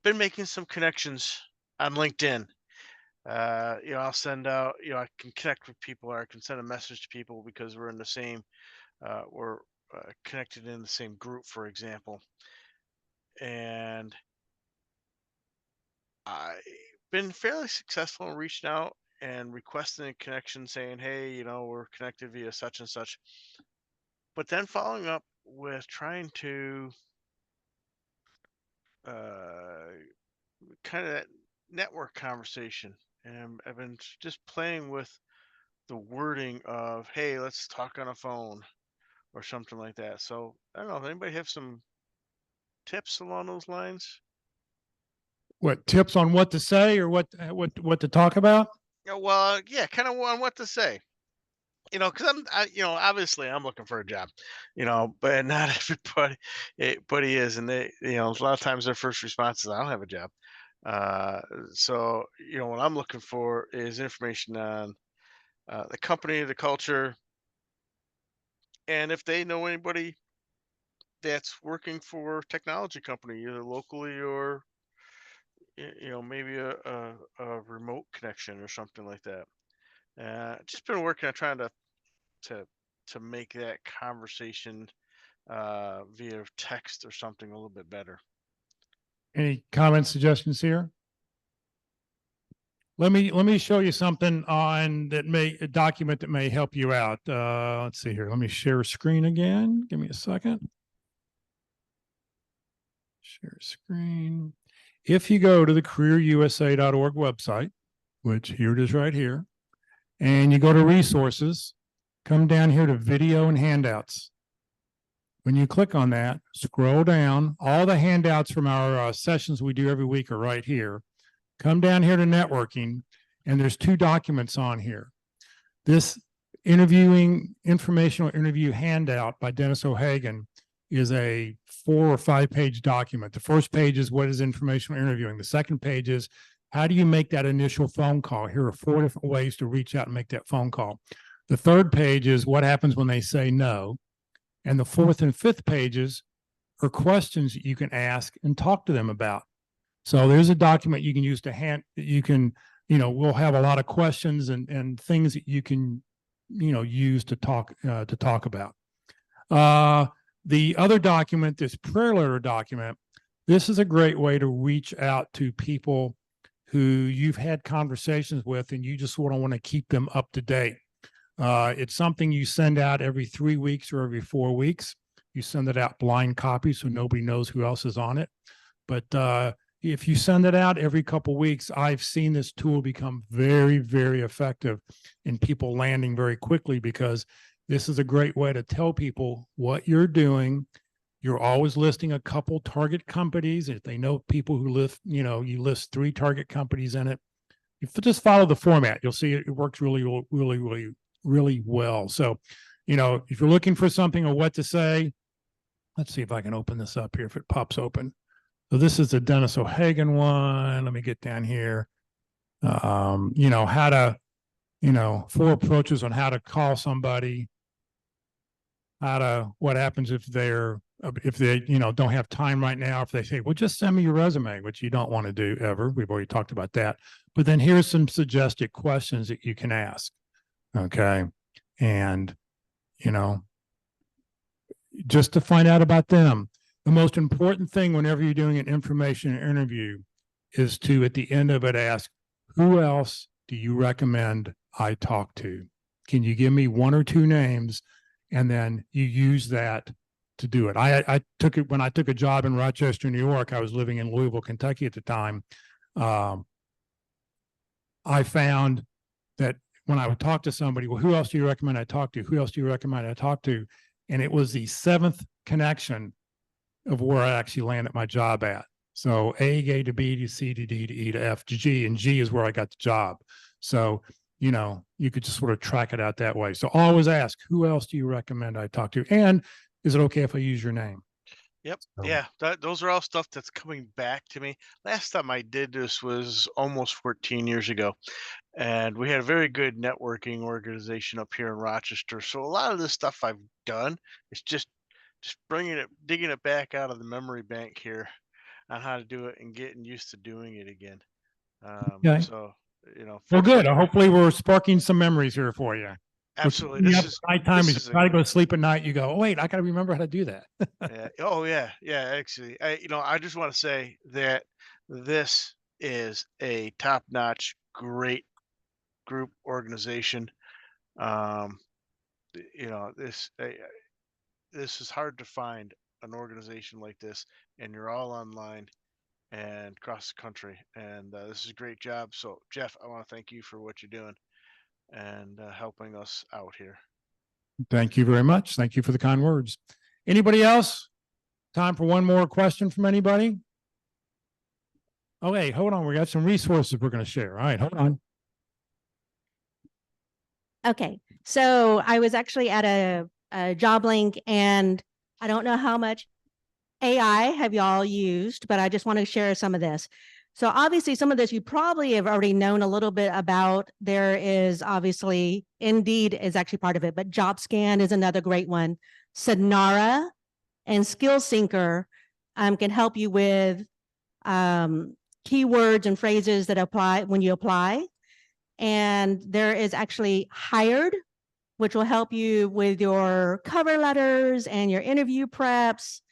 making some connections on LinkedIn. I'll send out, I can connect with people, or I can send a message to people because we're in the same, we're connected in the same group, for example. And I've been fairly successful in reaching out and requesting a connection, saying, "Hey, we're connected via such and such." But then following up with trying to uh, kind of that network conversation, and I've been just playing with the wording of, "Hey, let's talk on a phone," or something like that. So I don't know if anybody have some tips along those lines. What tips on what to say or what to talk about? Yeah, well, yeah, kind of on what to say. Because obviously I'm looking for a job, but not everybody is, and a lot of times their first response is, "I don't have a job." Uh, so what I'm looking for is information on the company, the culture, and if they know anybody that's working for a technology company, either locally or maybe a remote connection or something like that. Just been working on trying to to make that conversation via text or something a little bit better. Any comments, suggestions here? Let me show you something on a document that may help you out. Let's see here. Let me share screen again. Give me a second. Share screen. If you go to the careerusa.org website, which here it is right here, and you go to resources, come down here to video and handouts. When you click on that, scroll down. All the handouts from our sessions we do every week are right here. Come down here to networking, and there's 2 documents on here. This informational interview handout by Dennis O'Hagan is a 4 or 5 page document. The first page is what is informational interviewing. The second page is how do you make that initial phone call? Here are 4 different ways to reach out and make that phone call. The third page is what happens when they say no. And the 4th and 5th pages are questions that you can ask and talk to them about. So there's a document you can use we'll have a lot of questions and things that you can, use to talk about. The other document, this prayer letter document, this is a great way to reach out to people who you've had conversations with and you just sort of want to keep them up to date. It's something you send out every 3 weeks or every 4 weeks. You send it out blind copy so nobody knows who else is on it. But if you send it out every couple weeks, I've seen this tool become very, very effective in people landing very quickly because this is a great way to tell people what you're doing. You're always listing a couple target companies. If they know people who list, you list 3 target companies in it. If you just follow the format, you'll see it works really, really, really, really well. So, if you're looking for something or what to say, let's see if I can open this up here if it pops open. So this is the Dennis O'Hagan one. Let me get down here. How to, 4 approaches on how to call somebody. What happens if they, don't have time right now. If they say, well, just send me your resume, which you don't want to do ever. We've already talked about that. But then here's some suggested questions that you can ask. Okay. And, just to find out about them. The most important thing whenever you're doing an information interview is to, at the end of it, ask, who else do you recommend I talk to? Can you give me 1 or 2 names? And then you use that to do it. I took it when I took a job in Rochester, New York. I was living in Louisville, Kentucky at the time. I found that when I would talk to somebody, well, who else do you recommend I talk to? Who else do you recommend I talk to? And it was the 7th connection of where I actually landed my job at. So A gave to B to C to D to E to F to G, and G is where I got the job. So, you could just sort of track it out that way. So always ask, who else do you recommend I talk to? And is it okay if I use your name? Yep. So- Yeah. Those are all stuff that's coming back to me. Last time I did this was almost 14 years ago. And we had a very good networking organization up here in Rochester. So a lot of this stuff I've done is just digging it back out of the memory bank here on how to do it and getting used to doing it again. Okay. So, Well, folks good. like- Hopefully we're sparking some memories here for you. Absolutely. Which, This you know, is nighttime this as is you a- try to go to sleep at night. You go, oh, wait, I got to remember how to do that. Yeah. Oh yeah. Yeah. Actually, I just want to say that this is a top-notch, great group organization. Um, this is hard to find an organization like this, and you're all online and across the country. And this is a great job. So, Jeff, I want to thank you for what you're doing and helping us out here. Thank you very much. Thank you for the kind words. Anybody else? Time for one more question from anybody? Oh, hey, hold on. We got some resources we're going to share. All right, hold on. Okay, so I was actually at a job link, and I don't know how much AI have y'all used, but I just want to share some of this. So obviously some of this you probably have already known a little bit about. There is obviously Indeed is actually part of it, but JobScan is another great one. Sonara and SkillSyncer can help you with keywords and phrases that apply when you apply. And there is actually Hired, which will help you with your cover letters and your interview preps.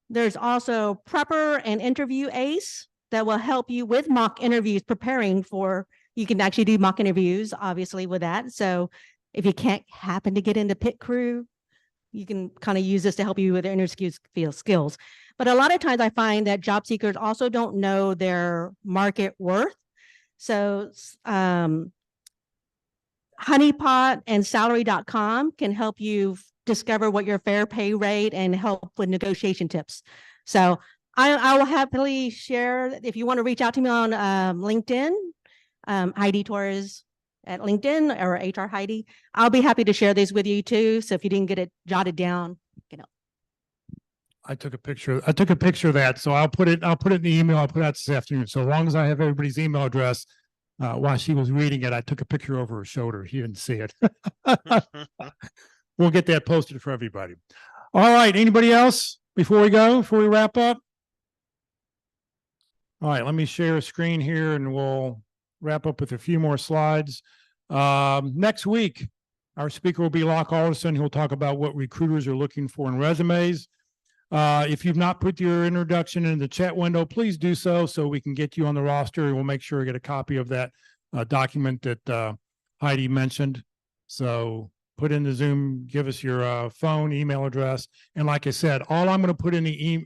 There's also Prepper and Interview Ace that will help you with mock interviews, preparing for, you can actually do mock interviews, obviously, with that. So if you can't happen to get into pit crew, you can kind of use this to help you with interview skills. But a lot of times I find that job seekers also don't know their market worth. So Honeypot and salary.com can help you discover what your fair pay rate and help with negotiation tips. So I will happily share, if you want to reach out to me on LinkedIn, Heidi Torres at LinkedIn or HR Heidi, I'll be happy to share these with you too. So if you didn't get it jotted down, I took a picture of that. So I'll put it in the email. I'll put it out this afternoon. So as long as I have everybody's email address, while she was reading it, I took a picture over her shoulder. He didn't see it. We'll get that posted for everybody. All right. Anybody else before we wrap up? All right. Let me share a screen here and we'll wrap up with a few more slides. Next week, our speaker will be Locke Alderson. He'll talk about what recruiters are looking for in resumes. If you've not put your introduction in the chat window, please do so we can get you on the roster, and we'll make sure we get a copy of that document that Heidi mentioned. So put in the Zoom, give us your phone, email address. And like I said, all I'm going to put in the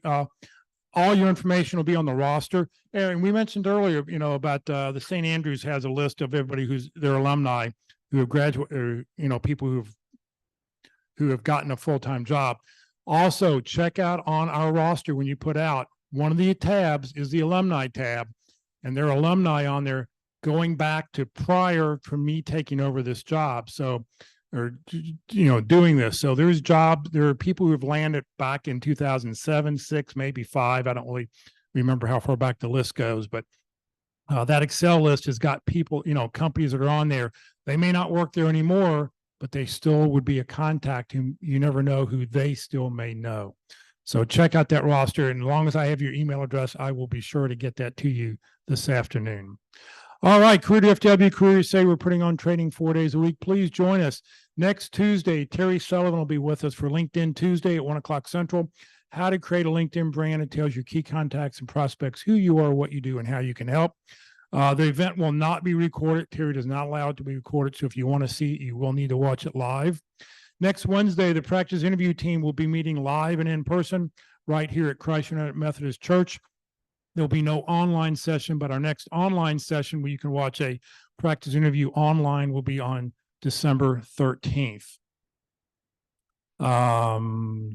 all your information will be on the roster. And we mentioned earlier, about the St. Andrews has a list of everybody who's their alumni who have graduated, people who have gotten a full-time job. Also, check out on our roster when you put out, one of the tabs is the alumni tab, and there are alumni on there going back to prior to me taking over this job. So, or, doing this. So there are people who have landed back in 2007, 6, maybe 5. I don't really remember how far back the list goes, but that Excel list has got people, companies that are on there. They may not work there anymore, but they still would be a contact who you never know who they still may know. So check out that roster. And as long as I have your email address, I will be sure to get that to you this afternoon. All right, Career FW, Career Say, we're putting on training 4 days a week. Please join us next Tuesday. Terry Sullivan will be with us for LinkedIn Tuesday at 1:00 Central. How to create a LinkedIn brand. It tells your key contacts and prospects who you are, what you do, and how you can help. The event will not be recorded. Terry does not allow it to be recorded. So if you want to see it, you will need to watch it live. Next Wednesday, the practice interview team will be meeting live and in person right here at Christ United Methodist Church. There'll be no online session, but our next online session where you can watch a practice interview online will be on December 13th.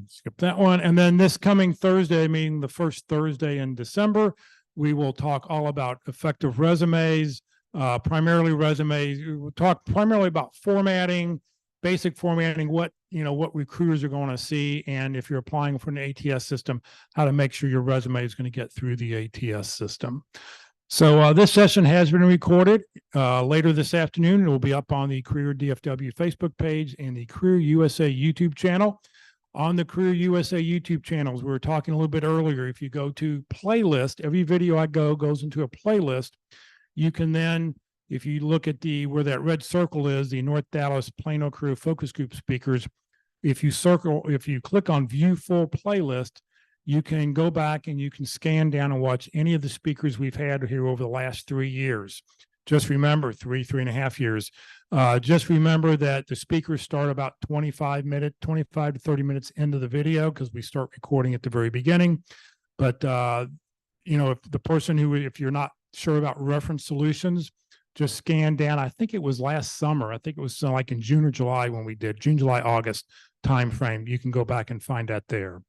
Skip that one. And then this coming Thursday, meaning the first Thursday in December, we will talk all about effective resumes, primarily resumes. We'll talk primarily about formatting, basic formatting, what what recruiters are going to see, and if you're applying for an ATS system, how to make sure your resume is going to get through the ATS system. So this session has been recorded. Later this afternoon, it will be up on the Career DFW Facebook page and the Career USA YouTube channel. On the Career USA YouTube channels, we were talking a little bit earlier, if you go to playlist, every video I goes into a playlist. You can then, if you look at where that red circle is, the North Dallas Plano Career Focus Group speakers, if you click on view full playlist, you can go back and you can scan down and watch any of the speakers we've had here over the last 3 years. Just remember, 3.5 years. Just remember that the speakers start about 25 to 30 minutes into the video, because we start recording at the very beginning. But, if the person if you're not sure about reference solutions, just scan down. I think it was last summer. I think it was like in June or July when we did June, July, August timeframe. You can go back and find that there.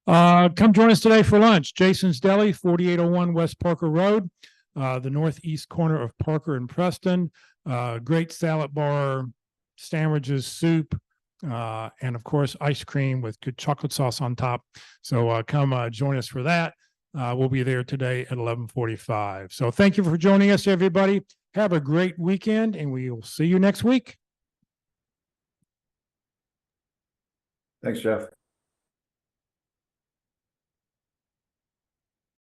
Come join us today for lunch. Jason's Deli, 4801 West Parker Road, the northeast corner of Parker and Preston. Great salad bar, sandwiches, soup, and of course, ice cream with good chocolate sauce on top. So come join us for that. We'll be there today at 11:45. So thank you for joining us, everybody. Have a great weekend, and we will see you next week. Thanks, Jeff.